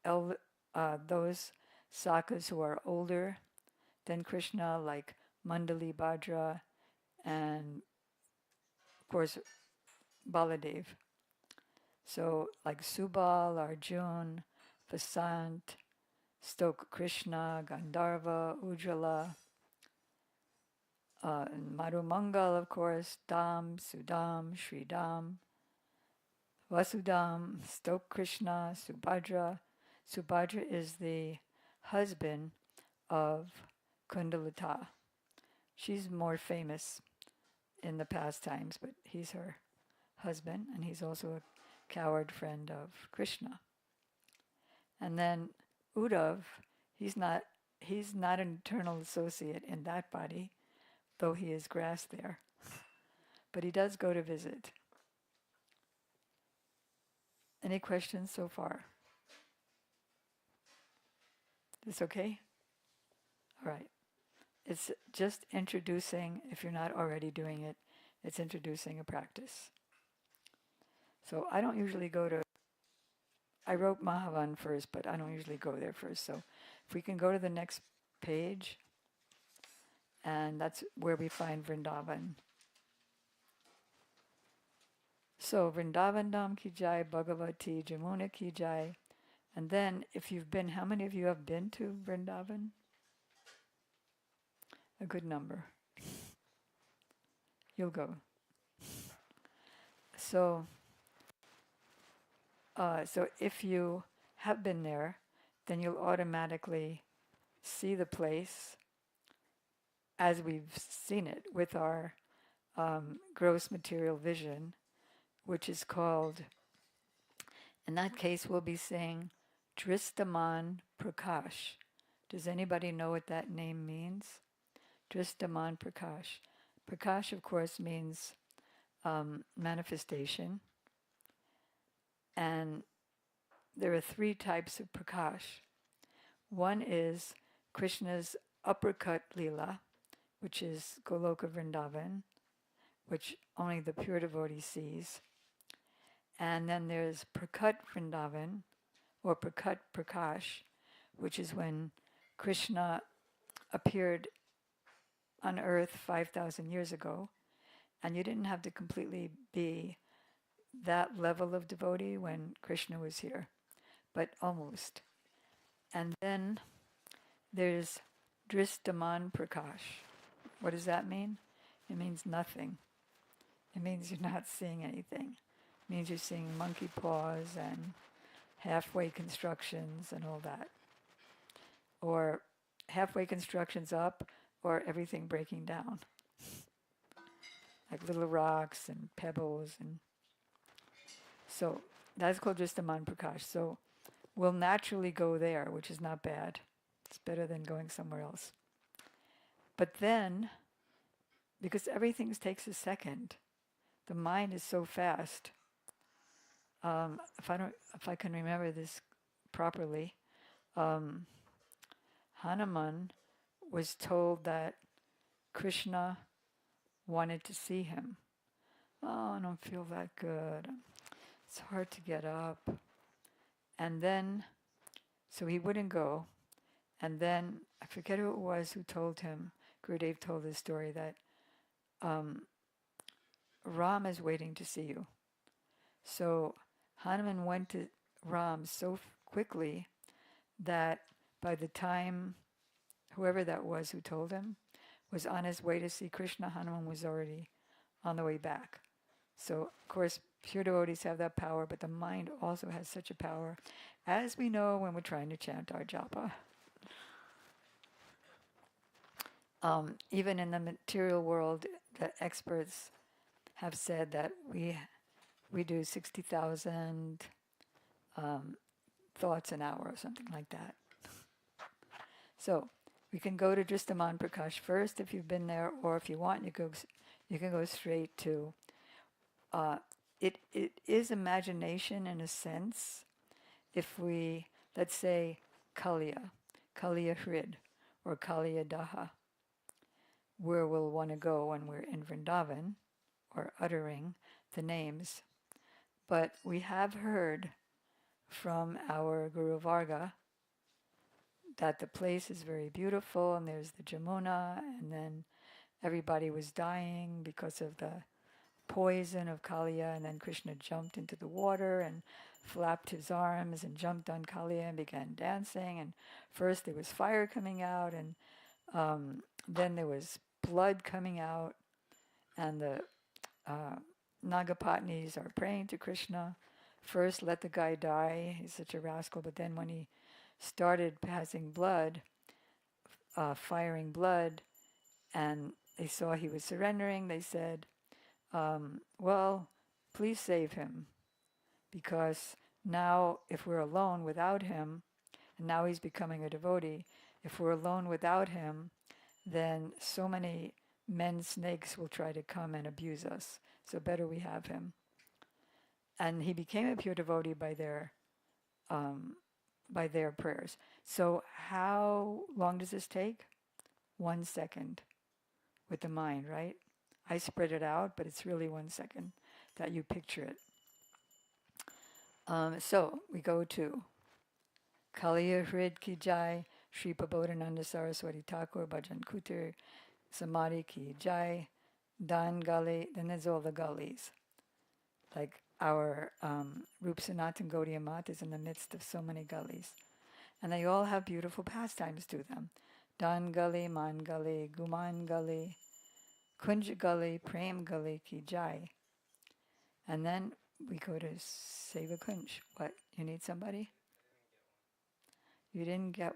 those Sakas who are older than Krishna, like Mandali Bhadra, and of course Baladev. So like Subal, Arjun, Vasant, Stoka Krishna, Gandharva, Ujjvala, and Madhu Mangal, of course, Dam, Sudam, Sridam, Vasudam, Stoka Krishna, Subhadra. Subhadra is the husband of Kundalata. She's more famous in the past times, but he's her husband, and he's also a coward friend of Krishna. And then Uddhav, he's not an eternal associate in that body, though he is grass there. But he does go to visit. Any questions so far? This okay? All right. It's just introducing, if you're not already doing it, it's introducing a practice. So I don't usually I wrote Mahavan first, but I don't usually go there first. So if we can go to the next page, and that's where we find Vrindavan. So Vrindavan Dham ki jai, Bhagavati Jamuna ki jai, And then if you've been, how many of you have been to Vrindavan? A good number. You'll go. So if you have been there, then you'll automatically see the place as we've seen it with our gross material vision, which is called, in that case, we'll be saying Dristaman Prakash. Does anybody know what that name means? Dristaman Prakash. Prakash, of course, means manifestation. And there are three types of Prakash. One is Krishna's uppercut Leela, which is Goloka Vrindavan, which only the pure devotee sees. And then there's Prakat Vrindavan, or Prakat Prakash, which is when Krishna appeared on earth 5,000 years ago, and you didn't have to completely be that level of devotee when Krishna was here, but almost. And then there's Dristaman Prakash. What does that mean? It means nothing. It means you're not seeing anything. It means you're seeing monkey paws and halfway constructions and all that. Or halfway constructions up, or everything breaking down. Like little rocks and pebbles. And so that's called Dristaman Prakash. So we'll naturally go there, which is not bad. It's better than going somewhere else. But then, because everything takes a second, the mind is so fast. If I can remember this properly, Hanuman was told that Krishna wanted to see him. Oh, I don't feel that good. It's hard to get up. And then, so he wouldn't go. And then, I forget who it was who told him, Gurudev told this story, that Ram is waiting to see you. So Hanuman went to Ram so quickly that by the time whoever that was who told him was on his way to see Krishna, Hanuman was already on the way back. So, of course, pure devotees have that power, but the mind also has such a power, as we know when we're trying to chant our japa. Even in the material world, the experts have said that we do 60,000 thoughts an hour or something like that. So we can go to Dristaman Prakash first if you've been there, or if you want, you can go straight to. It is imagination in a sense. If we, let's say, Kaliya Hrid, or Kaliya Daha, where we'll want to go when we're in Vrindavan, or uttering the names. But we have heard from our Guru Varga that the place is very beautiful, and there's the Jamuna, and then everybody was dying because of the poison of Kaliya, and then Krishna jumped into the water and flapped his arms and jumped on Kaliya and began dancing, and first there was fire coming out, and then there was blood coming out, and the Nagapatnis are praying to Krishna, first let the guy die, he's such a rascal, but then when he started passing blood, firing blood, and they saw he was surrendering, they said, well, please save him, because now if we're alone without him, and now he's becoming a devotee, if we're alone without him, then so many men snakes will try to come and abuse us, so better we have him. And he became a pure devotee by their prayers. So how long does this take? 1 second with the mind, right? I spread it out, but it's really 1 second that you picture it. So we go to Kaliya Hrid Ki Jai, Sri Prabodhananda Saraswati Thakur, Bhajan Kutir, Samadhi Ki Jai, Dan Gali, then there's all the gullies. Like our Rup Sanatan Gaudiya Mat is in the midst of so many gullies. And they all have beautiful pastimes to them. Dan Gully, Man Gully, Guman Gully, Kunj Gully, Prem Gully Ki Jai. And then we go to Seva Kunj. What? You need somebody? You didn't get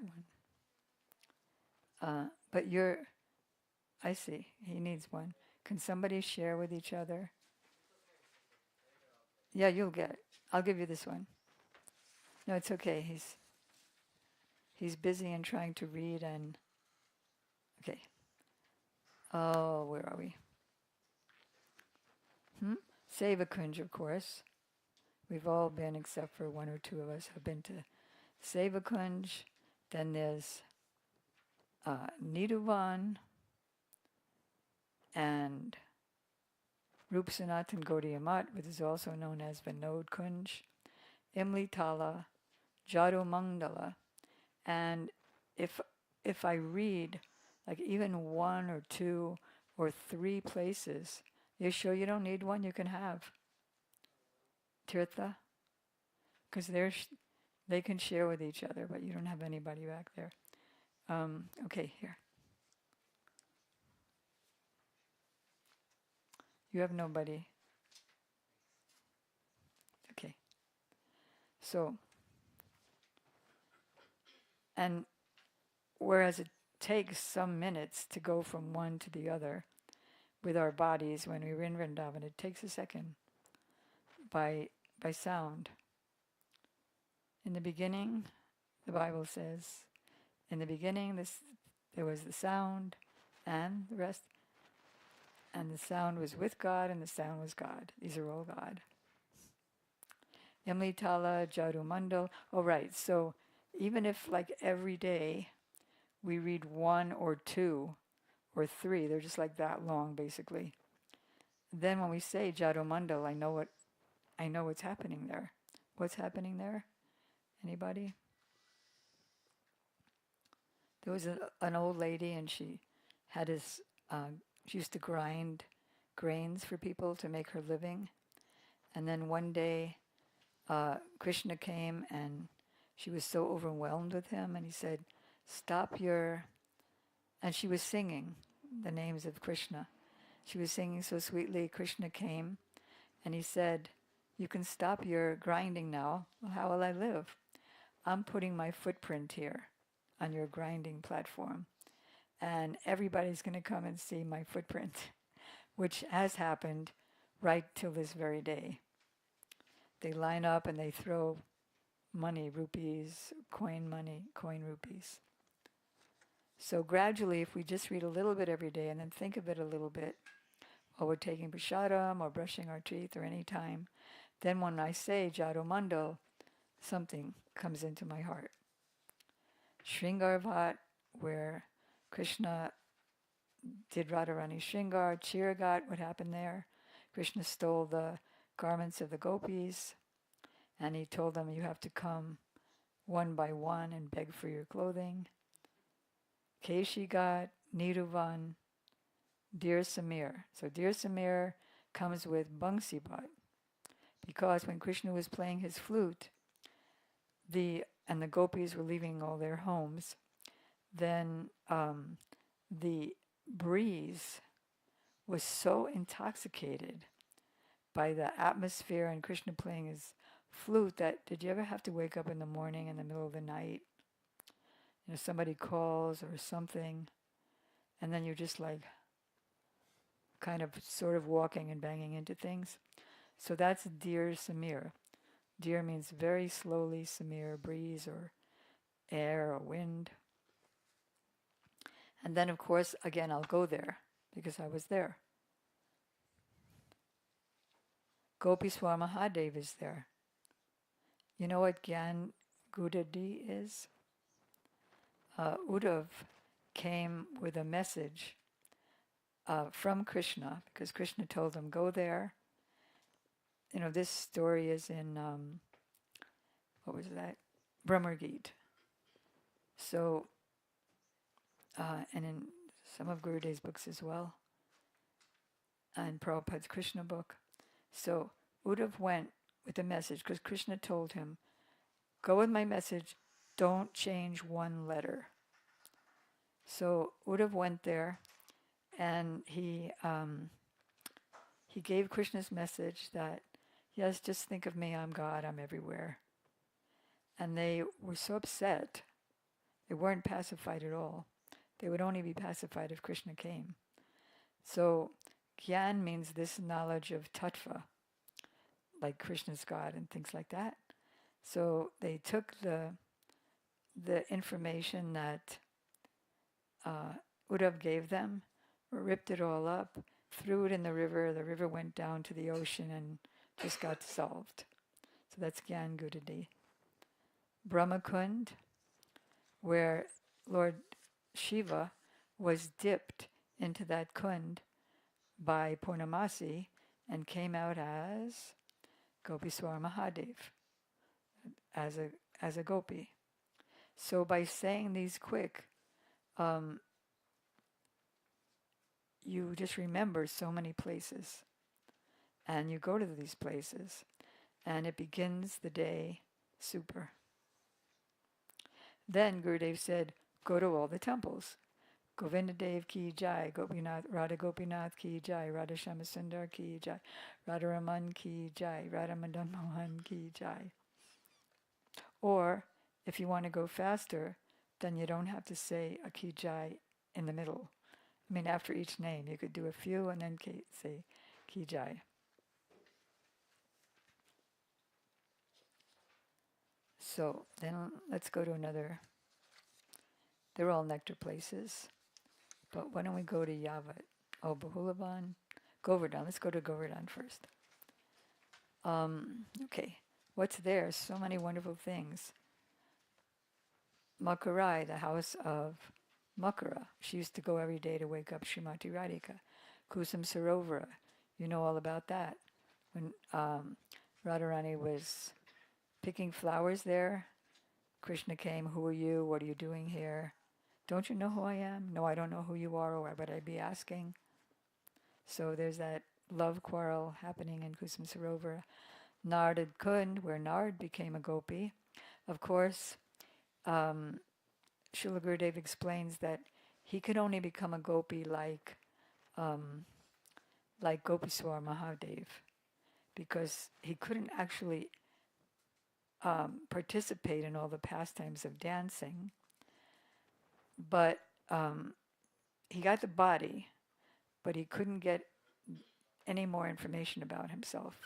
one. But I see, he needs one. Can somebody share with each other? Yeah, you'll get it. I'll give you this one. No, it's okay. He's busy and trying to read and... Okay. Oh, where are we? Seva Kunj, of course. We've all been, except for one or two of us, have been to Seva Kunj. Then there's Nidhuvan and Rup Sanatan Gaudiya Mat, which is also known as Vinod Kunj, Imli Tala, Jadu Mangala. And if I read like even one or two or three places, you sure you don't need one? You can have Tirtha, because they can share with each other, but you don't have anybody back there. Okay, here. You have nobody. Okay. So, and whereas it takes some minutes to go from one to the other with our bodies when we were in Vrindavan, it takes a second by sound. In the beginning, the Bible says, in the beginning there was the sound and the rest, and the sound was with God and the sound was God. These are all God. Imlitala, Jadu Mandal. Oh, right. So even if like every day we read one or two or three, they're just like that long basically. Then when we say Jadu Mandal, I know what's happening there. What's happening there? Anybody? There was an old lady, and she had she used to grind grains for people to make her living. And then one day, Krishna came, and she was so overwhelmed with him, and he said, "Stop your..." And she was singing the names of Krishna. She was singing so sweetly. Krishna came, and he said, "You can stop your grinding now. Well, how will I live? I'm putting my footprint here on your grinding platform, and everybody's going to come and see my footprint," which has happened right till this very day. They line up and they throw money, rupees, coin rupees. So gradually, if we just read a little bit every day and then think of it a little bit while we're taking prasadam or brushing our teeth or any time, then when I say Jadu Mandal, something comes into my heart. Shringarvat, where Krishna did Radharani Shringar. Chiragat, what happened there? Krishna stole the garments of the gopis, and he told them, you have to come one by one and beg for your clothing. Keshigat, Niruvan, Dear Samir. So Dear Samir comes with Bangsibat, because when Krishna was playing his flute, and the gopis were leaving all their homes, then the breeze was so intoxicated by the atmosphere and Krishna playing his flute that, did you ever have to wake up in the morning in the middle of the night? Somebody calls or something, and then you're just like kind of sort of walking and banging into things. So that's Dear Samir. Dear means very slowly, Samir, breeze or air or wind. And then, of course, again, I'll go there because I was there. Gopeswar Mahadev is there. You know what Gyan Gudadi is? Uddhav came with a message from Krishna, because Krishna told him, go there. This story is in, what was that? Brahmar Gita. So, and in some of Gurudev's books as well, and Prabhupada's Krishna book. So Uddhav went with the message because Krishna told him, go with my message, don't change one letter. So Uddhav went there and he gave Krishna's message that, yes, just think of me, I'm God, I'm everywhere. And they were so upset. They weren't pacified at all. They would only be pacified if Krishna came. So Gyan means this knowledge of tattva, like Krishna's God and things like that. So they took the information that Uddhav gave them, ripped it all up, threw it in the river went down to the ocean and just got dissolved. So that's Gyan Gudadi. Brahmakund, where Lord Shiva was dipped into that kund by Purnamasi and came out as Gopiswar Mahadev, as a gopi. So by saying these quick, you just remember so many places. And you go to these places, and it begins the day super. Then Gurudev said, go to all the temples. Govinda Dev ki jai, Radha Gopinath ki jai, Radha Shamasundar ki jai, Radha Raman ki jai, Radha Madan Mohan ki jai. Or, if you want to go faster, then you don't have to say a ki jai in the middle. I mean, after each name, you could do a few and then say ki jai. So then let's go to another. They're all nectar places. But why don't we go to Yavat? Oh, Bahulavan. Govardhan. Let's go to Govardhan first. Okay. What's there? So many wonderful things. Makarai, the house of Makara. She used to go every day to wake up Srimati Radhika. Kusum Sarovara. You know all about that. When Radharani was picking flowers there, Krishna came, who are you? What are you doing here? Don't you know who I am? No, I don't know who you are, or why would I be asking? So there's that love quarrel happening in Kusum Sarovara. Nardad Kund, where Nard became a gopi. Of course, Srila Gurudev explains that he could only become a gopi like Gopiswar Mahadev, because he couldn't actually participate in all the pastimes of dancing. But he got the body, but he couldn't get any more information about himself.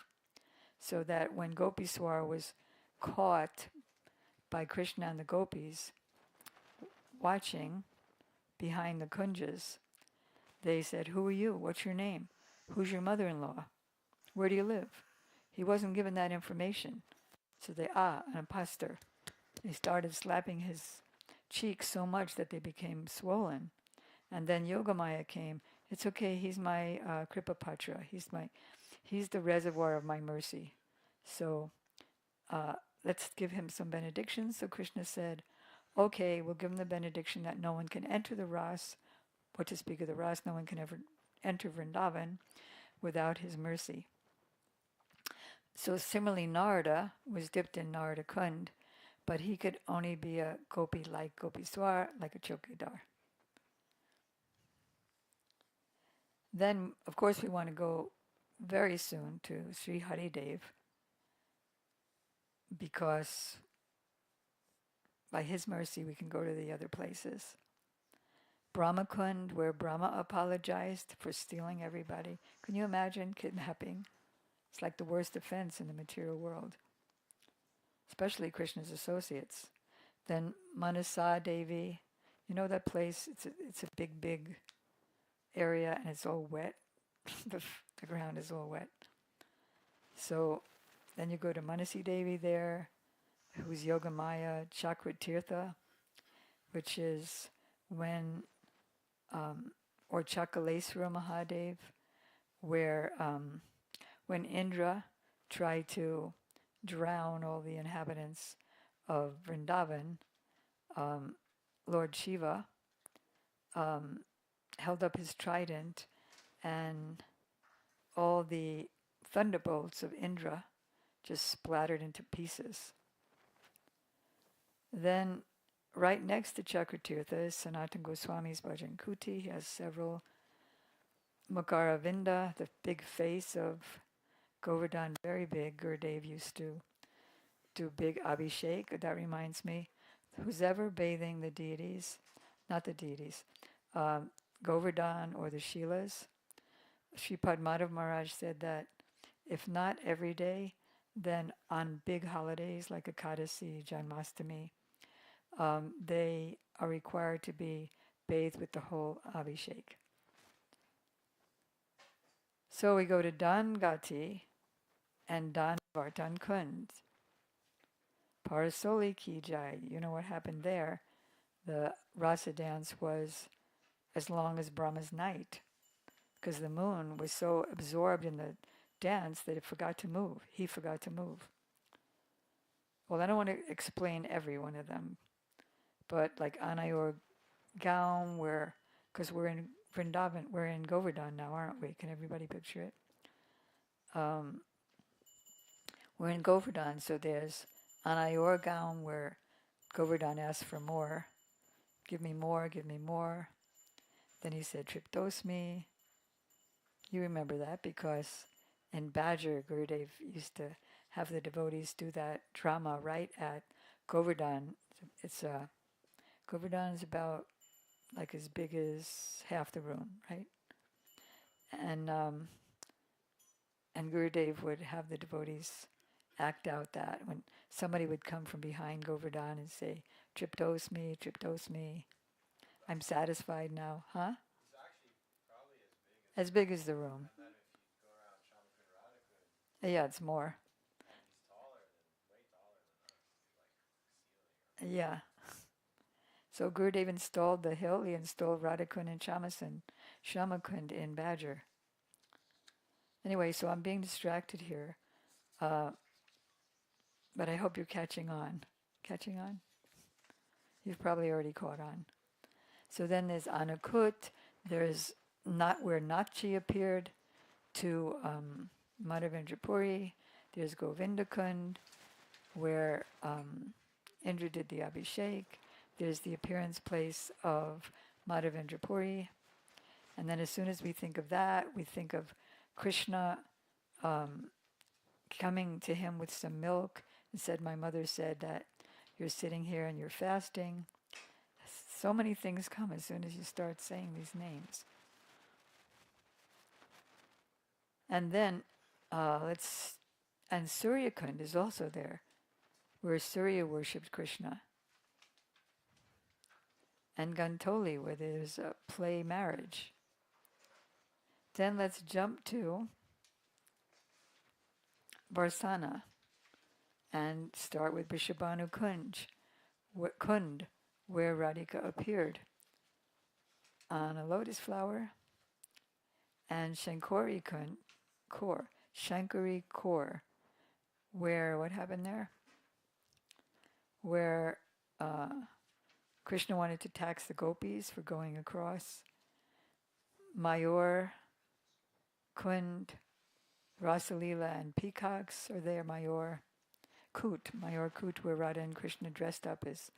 So that when Gopiswar was caught by Krishna and the gopis watching behind the kunjas, they said, who are you? What's your name? Who's your mother-in-law? Where do you live? He wasn't given that information. So they, an impostor. They started slapping his cheeks so much that they became swollen. And then Yogamaya came. It's okay, he's my Kripapatra. He's the reservoir of my mercy. So let's give him some benedictions. So Krishna said, okay, we'll give him the benediction that no one can enter the Ras. What to speak of the Ras, no one can ever enter Vrindavan without his mercy. So similarly, Narada was dipped in Narada Kund, but he could only be a gopi like Gopiswar, like a chokidar. Then, of course, we want to go very soon to Sri Haridev, because by his mercy we can go to the other places. Brahmakund, where Brahma apologized for stealing everybody. Can you imagine kidnapping? It's like the worst offense in the material world, especially Krishna's associates. Then Manasa Devi, you know that place? It's a big area, and it's all wet. the ground is all wet. So then you go to Manasi Devi there, who's Yogamaya, Chakratirtha, which is when, or Chakaleswara Mahadev, where when Indra tried to drown all the inhabitants of Vrindavan, Lord Shiva held up his trident, and all the thunderbolts of Indra just splattered into pieces. Then, right next to Chakratirtha is Sanatana Goswami's Bhajan Kuti. He has several. Mukaravinda, the big face of Govardhan, very big. Gurudev used to do big abhishek. That reminds me, who's ever bathing the deities, not the deities, Govardhan or the Shilas, Sripad Madhav Maharaj said that if not every day, then on big holidays like Ekadasi, Janmastami, they are required to be bathed with the whole abhishek. So we go to Dangati and Dan Vartan Kund. Parasoli Ki Jai. You know what happened there? The rasa dance was as long as Brahma's night, because the moon was so absorbed in the dance that it forgot to move. He forgot to move. Well, I don't want to explain every one of them, but like Anayor Gaon, because we're in Vrindavan, we're in Govardhan now, aren't we? Can everybody picture it? We're in Govardhan, so there's Anayor Gaon where Govardhan asked for more. Give me more, give me more. Then he said, Triptosmi. You remember that because in Badger, Gurudev used to have the devotees do that drama right at Govardhan. It's Govardhan is about like as big as half the room, right? And Gurudev would have the devotees act out that when somebody would come from behind Govardhan and say, Triptosmi, Triptosmi, I'm satisfied now, huh? It's actually probably as As big as the room. And then if you go around Shamakund Radhakund, Yeah, it's more. and he's taller than, way taller than us. He's like ceiling. Yeah. So Gurudev installed the hill, he installed Radhakund and Shamakund in Badger. Anyway, so I'm being distracted here. But I hope you're catching on. Catching on? You've probably already caught on. So then there's Anukut, there's not where Nachi appeared to Madhavendra Puri, there's Govindakund, where Indra did the Abhishek, there's the appearance place of Madhavendra Puri, and then as soon as we think of that, we think of Krishna coming to him with some milk and said, my mother said that you're sitting here and you're fasting. So many things come as soon as you start saying these names. And then and Suryakund is also there, where Surya worshipped Krishna. And Gantoli, where there's a play marriage. Then let's jump to Varsana and start with Vrishabhanu Kund, where Radhika appeared on a lotus flower, and Shankari Kor, where, what happened there? Where Krishna wanted to tax the gopis for going across. Mayur, Kund, Rasalila and peacocks are there, Mayur Kut, where Radha and Krishna dressed up as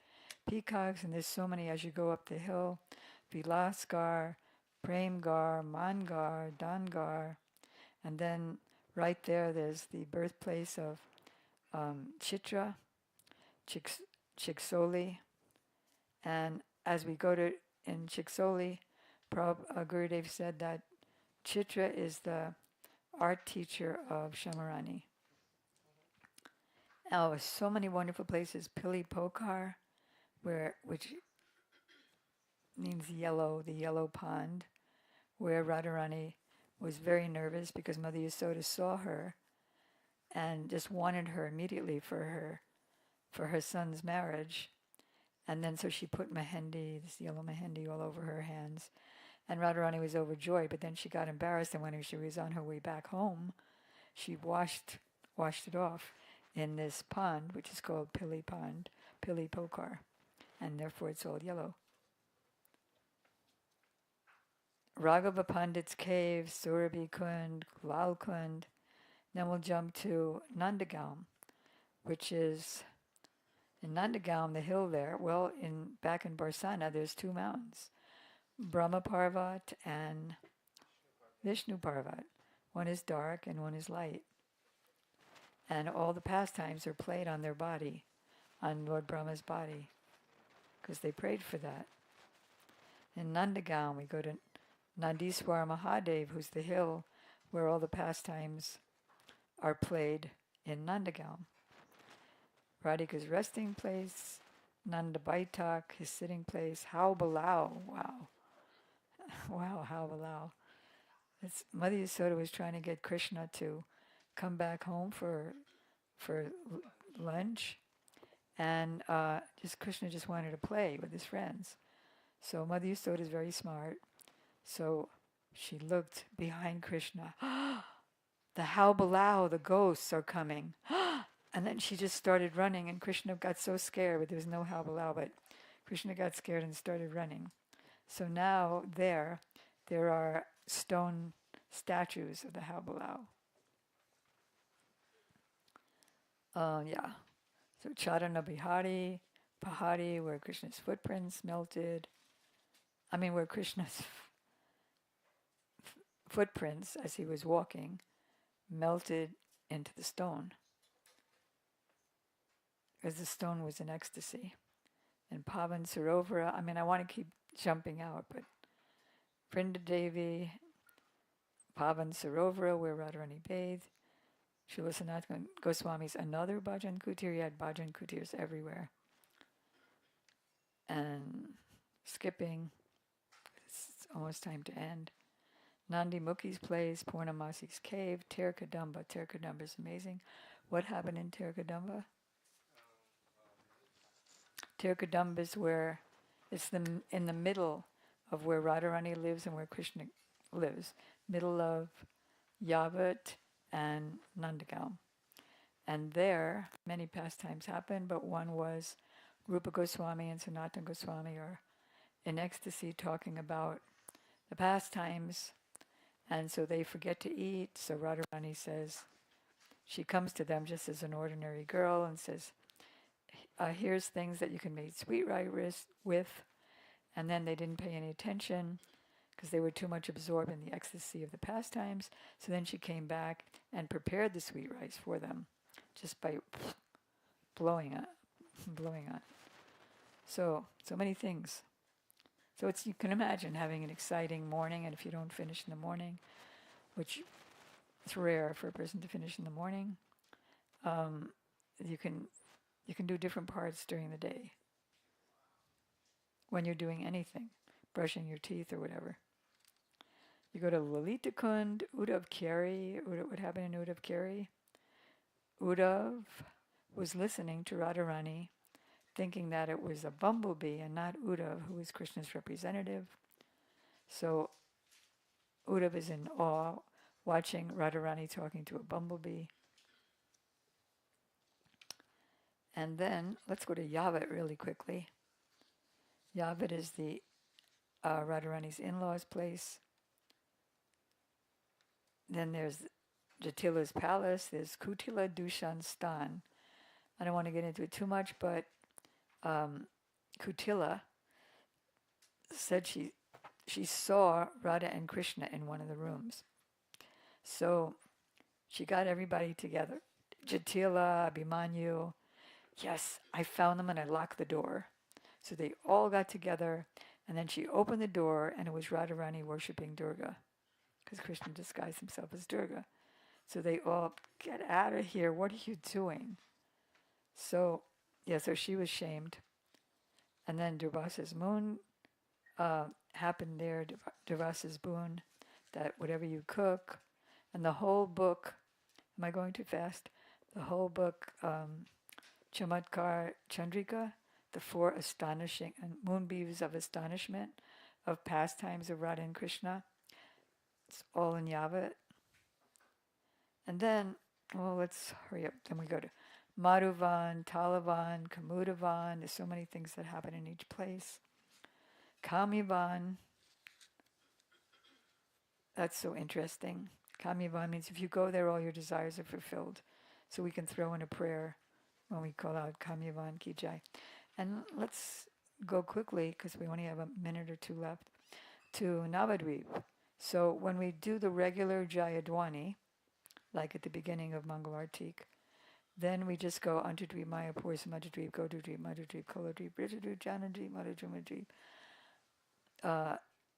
peacocks, and there's so many as you go up the hill. Vilasgar, Premgar, Mangar, Dangar, and then right there's the birthplace of Chitra, Chiksoli, and as we go to in Chiksoli, Gurudev said that Chitra is the art teacher of Syamarani. Oh, so many wonderful places. Pili Pokar, which means yellow, the yellow pond, where Radharani was very nervous because Mother Yasoda saw her and just wanted her immediately for her son's marriage. And then so she put mehendi, this yellow mehendi, all over her hands. And Radharani was overjoyed, but then she got embarrassed, and when she was on her way back home, she washed it off in this pond, which is called Pili Pokar, and therefore it's all yellow. Raghava Pandit's cave, Surabhi Kund, Lal Kund. Then we'll jump to Nandagaon, which is in Nandagaon, the hill there. Well, back in Barsana, there's two mountains, Brahma Parvat and Vishnu Parvat. One is dark and one is light. And all the pastimes are played on their body, on Lord Brahma's body, because they prayed for that. In Nandagaon, we go to Nandiswar Mahadev, who's the hill where all the pastimes are played in Nandagaon. Radhika's resting place, Nanda Baitak, his sitting place, How Balau, wow. Wow, How Balau. Mother Yasoda was trying to get Krishna to come back home for lunch, and Krishna just wanted to play with his friends. So Mother Yasoda is very smart. So she looked behind Krishna. The How Balau, the ghosts are coming. And then she just started running, and Krishna got so scared, but there was no How Balau, but Krishna got scared and started running. So now there are stone statues of the How Balau. Yeah. So Charana Bihari, Pahari, where Krishna's footprints melted. Where Krishna's footprints, as he was walking, melted into the stone, as the stone was in ecstasy. And Pavan Sarovara, I want to keep jumping out, but Vrinda Devi, Pavan Sarovara, where Radharani bathed, Srila Sanatana Goswami's another bhajan kutir. He had bhajan kutirs everywhere. And skipping, it's almost time to end. Nandi Mukhi's place, Purnamasi's cave, Terkadamba. Terkadamba is amazing. What happened in Terkadamba? Terkadamba is where it's in the middle of where Radharani lives and where Krishna lives. Middle of Yavat and Nandagaon. And there, many pastimes happened, but one was Rupa Goswami and Sanatana Goswami are in ecstasy talking about the pastimes, and so they forget to eat. So Radharani says, she comes to them just as an ordinary girl and says, here's things that you can make sweet rice with. And then they didn't pay any attention because they were too much absorbed in the ecstasy of the pastimes. So then she came back and prepared the sweet rice for them just by blowing on. So many things. So you can imagine having an exciting morning, and if you don't finish in the morning, which it's rare for a person to finish in the morning, you can do different parts during the day when you're doing anything, brushing your teeth or whatever. You go to Lalita Kund, Uddhav Kari. What happened in Uddhav Kari? Uddhav was listening to Radharani, thinking that it was a bumblebee and not Uddhav, who was Krishna's representative. So Uddhav is in awe, watching Radharani talking to a bumblebee. And then, let's go to Yavat really quickly. Yavat is the Radharani's in-laws' place. Then there's Jatila's palace. There's Kutila Dushan Stan. I don't want to get into it too much, but Kutila said she saw Radha and Krishna in one of the rooms. So she got everybody together. Jatila, Abhimanyu. Yes, I found them and I locked the door. So they all got together, and then she opened the door, and it was Radharani worshipping Durga, because Krishna disguised himself as Durga. So they all, get out of here, what are you doing? So she was shamed. And then Durvasa's moon happened there, Durvasa's boon, that whatever you cook, and the whole book, am I going too fast? The whole book, Chamatkar Chandrika, the 4 astonishing moonbeams of astonishment of pastimes of Radha and Krishna. It's all in Yavat. And then, let's hurry up. Then we go to Madhuvan, Talavan, Kamudavan. There's so many things that happen in each place. Kamivan. That's so interesting. Kamyavan means if you go there, all your desires are fulfilled. So we can throw in a prayer when we call out Kamyavan Ki Jai. And let's go quickly, because we only have a minute or two left, to Navadvip. So when we do the regular Jayadwani, like at the beginning of Mangalartik, then we just go Antadvip, Mayapur, Samadadvip, Godadvip, Madhudvip, Koladvip, Bridadvip, Janadvip, Madhudvip,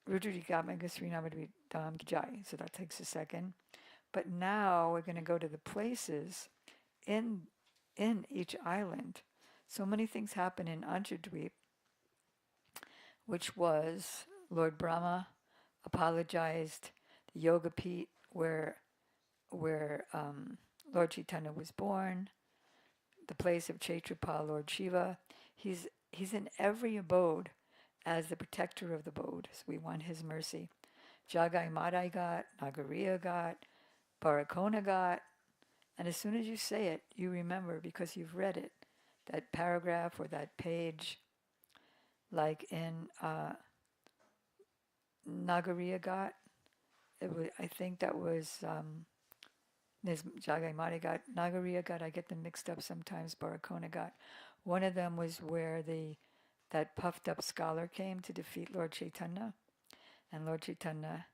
Rudradvip, Gatmanga, Srinavadvip, Dham Ki Jai. So that takes a second. But now we're going to go to the places in each island. So many things happen in Antadvip, which was Lord Brahma apologized, the Yoga Pit where Lord Chaitanya was born, the place of Chaitrapal, Lord Shiva. He's in every abode as the protector of the abode. So we want his mercy. Jagai Madai got, Nagariya got, Barakona got, and as soon as you say it, you remember because you've read it, that paragraph or that page, like in Nagariya got. I think that was there's Jagai Mari Ghat, Nagariya Ghat. I get them mixed up sometimes. Barakona Ghat. One of them was where that puffed up scholar came to defeat Lord Chaitanya, and Lord Chaitanya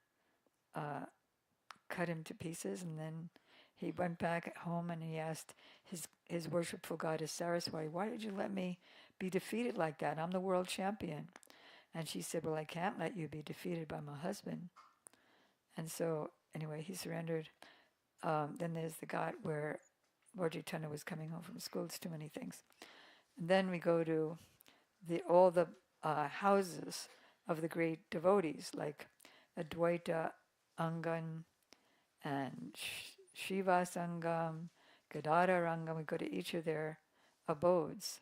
cut him to pieces, and then he went back at home and he asked his worshipful goddess Saraswati, "Why did you let me be defeated like that? I'm the world champion." And she said, "Well, I can't let you be defeated by my husband." And so, anyway, he surrendered. Then there's the ghat where Lord Chaitanya was coming home from school. It's too many things. And then we go to all the houses of the great devotees, like Advaita Angan and Shiva Sangam, Gadadhar Angam. We go to each of their abodes.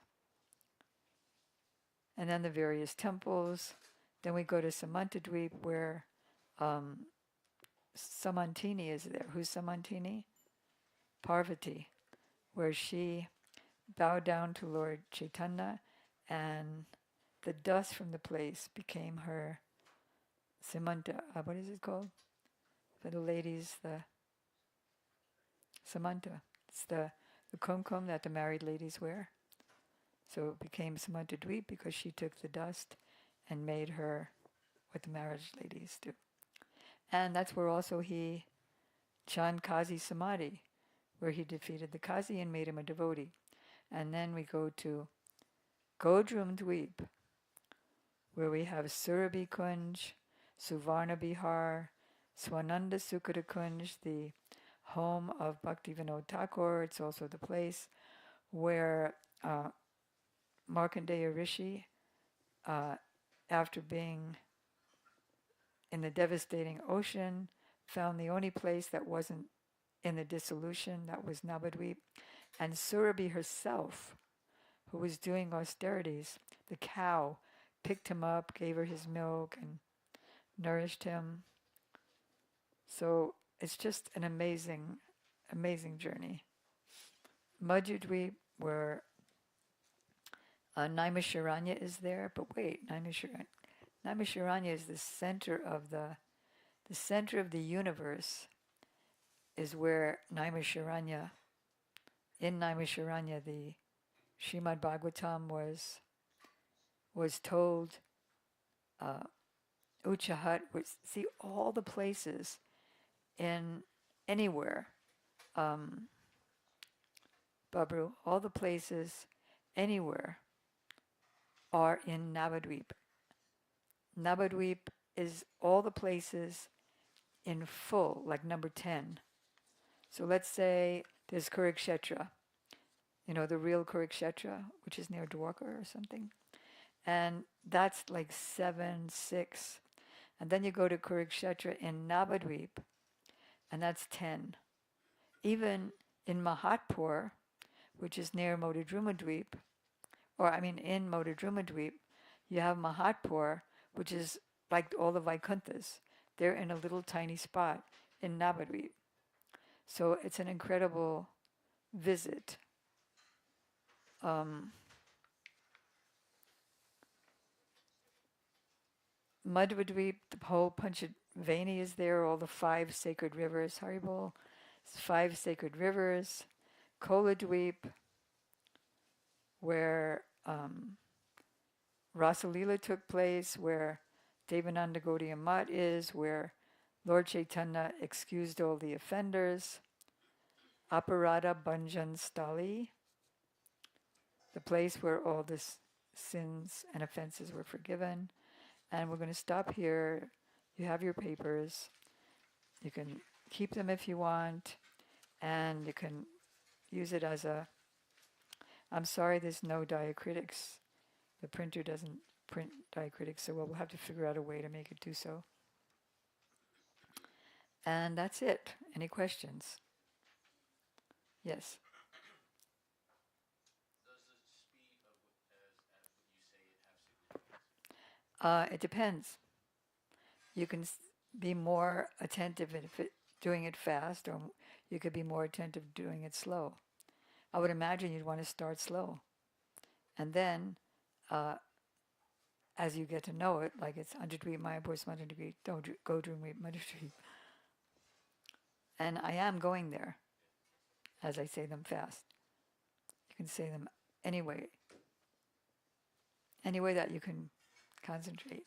And then the various temples. Then we go to Samantadweep, where Samantini is there. Who's Samantini? Parvati, where she bowed down to Lord Chaitanya, and the dust from the place became her Samanta. What is it called? For the ladies, the Samanta. It's the kumkum that the married ladies wear. So it became Samanta Dweep because she took the dust and made her what the marriage ladies do. And that's where also he Chand Kazi Samadhi, where he defeated the Kazi and made him a devotee. And then we go to Godrum Dweep, where we have Surabhi Kunj, Suvarna Bihar, Swananda Sukara Kunj, the home of Bhaktivinoda Thakur. It's also the place where Markandeya Rishi, after being in the devastating ocean, found the only place that wasn't in the dissolution, that was Navadvip. And Surabhi herself, who was doing austerities, the cow, picked him up, gave her his milk, and nourished him. So it's just an amazing, amazing journey. Madhudvip, where Naimisharanya is there, but wait, Naimisharanya is the center of the universe, is where Naimisharanya, in Naimisharanya, the Srimad Bhagavatam was told, Uchahat, see all the places in anywhere, Babru, all the places anywhere are in Navadvip. Navadvip is all the places in full, like number 10. So let's say there's Kurukshetra, the real Kurukshetra, which is near Dwarka or something. And that's like 7, 6. And then you go to Kurukshetra in Navadvip, and that's 10. Even in Mahatpur, which is near Modadrumadvip, in Modadrumadvip, you have Mahatpur, which is like all the Vaikunthas. They're in a little tiny spot in Navadvip. So it's an incredible visit. Madhvadweep, the whole Panchavani is there, all the 5 sacred rivers. Haribol, 5 sacred rivers. Koladweep, where Rasalila took place, where Devananda Gaudiya Math is, where Lord Chaitanya excused all the offenders. Aparada Bhanjan Stali, the place where all the sins and offenses were forgiven. And we're going to stop here. You have your papers. You can keep them if you want, and you can use it as a... I'm sorry there's no diacritics. The printer doesn't print diacritics, so we'll have to figure out a way to make it do so. And that's it. Any questions? Yes. It depends. You can be more attentive if doing it fast, or you could be more attentive doing it slow. I would imagine you'd want to start slow. And then, as you get to know it, like it's 100 degree Mayapur, 100 degree, don't go during Madhuri. And I am going there as I say them fast. You can say them any way that you can concentrate.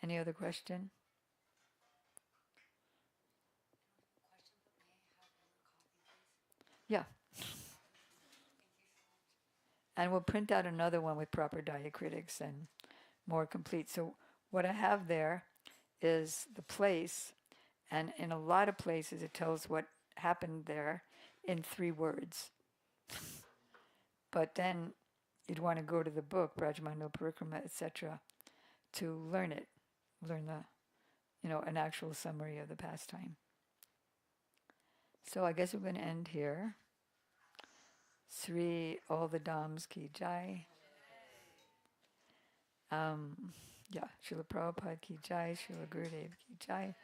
Any other question? Yeah. And we'll print out another one with proper diacritics and more complete. So what I have there is the place, and in a lot of places it tells what happened there in 3 words. But then you'd want to go to the book, Brajmandal Parikrama, etc., to learn it, learn an actual summary of the pastime. So I guess we're going to end here. Sri, all the Dhams ki jai. Srila Prabhupada ki jai, Srila Gurudev ki jai,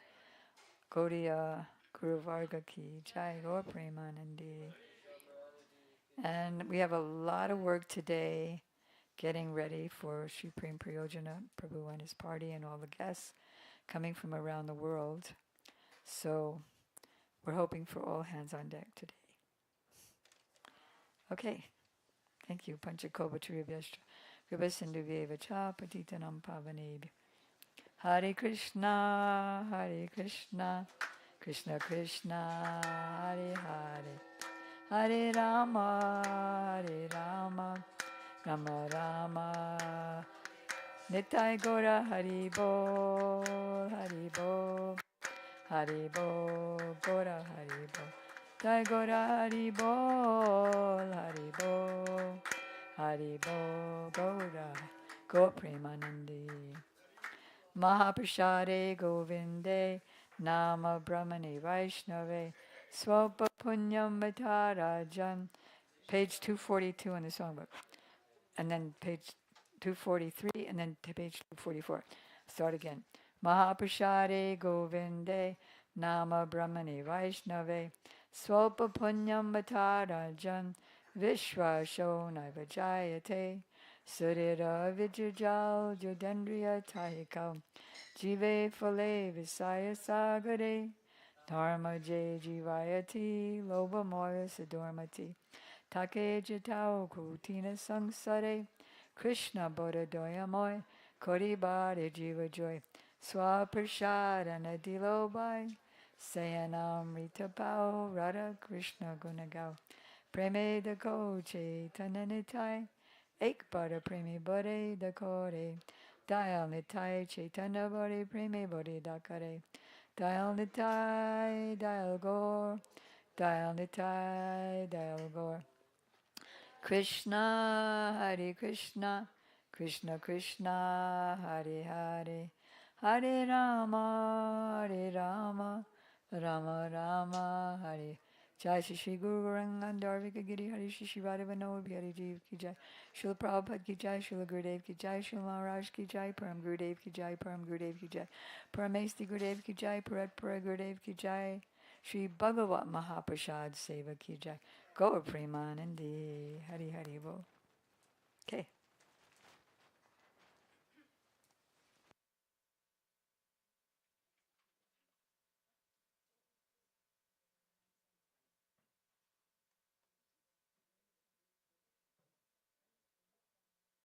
Gaudiya Guru Varga ki jai, Gaur Premanandi. And we have a lot of work today getting ready for Sri Prem Priyojana Prabhu and his party and all the guests coming from around the world. So we're hoping for all hands on deck today. Okay. Thank you. Panchakovataribhyashta Kripasindhuvyeva cha patitanam pavanebhyo. Hare Krishna, Krishna Krishna, Hare Hare, Hare Rama, Rama Rama, Nitai Gora Hari Bol, Hari Bol, Gora Hari Bol. Nitai Gora Hari Bol, Hari Bol, Gora, Go Premanandi. Mahaprasade Govinde, Nama Brahmane Vaishnave, Swapa Punyam Vatarajan. Page 242 in the songbook. And then page 243, and then to page 244. Start again. Mahaprasade Govinde, Nama Brahmane Vaishnave, Swalpa Punyam Vatarajan, Vishwasho Naivajayate, Surira Vijajal Judendriya Tahikam, Jive Fale Visaya Sagare, Dharma Jay Jivayati, Loba Moya Sadormati, Take Jatao Kutina Sangsare, Krishna Bodha Doyamoy, Kori Bade Jiva Joy, Swaprashad Anadilo Bai, Sayanam Rita Pao, Radha Krishna Gunagao, Preme the Ko Chaitanya Ek Bada Preme Bode the Kore, Dial Nitai Chaitanya Bode Preme Bode Dakare, Dial Nitai, Dial Gore, Dial Nitai, Dial Gore. Krishna, Hare Krishna, Krishna Krishna, Hare Hare, Hare Rama, Rama Rama, Hare. Jai Shri Guru Rangandarvika Giri Hare Shri Radhavano Bhari Jeev Ki Jai, Srila Prabhupada Ki Jai, Srila Gurudev Ki Jai, Srila Maharaj Ki Jai, Param Gurudev Ki Jai, Param Gurudev Ki Jai, Paramesti Gurudev Ki Jai, Parat Para Gurudev Ki Jai, Shri Bhagavat Mahaprasad Seva Ki Jai. Gaur Premanandi, Hari Hari Bo. Okay.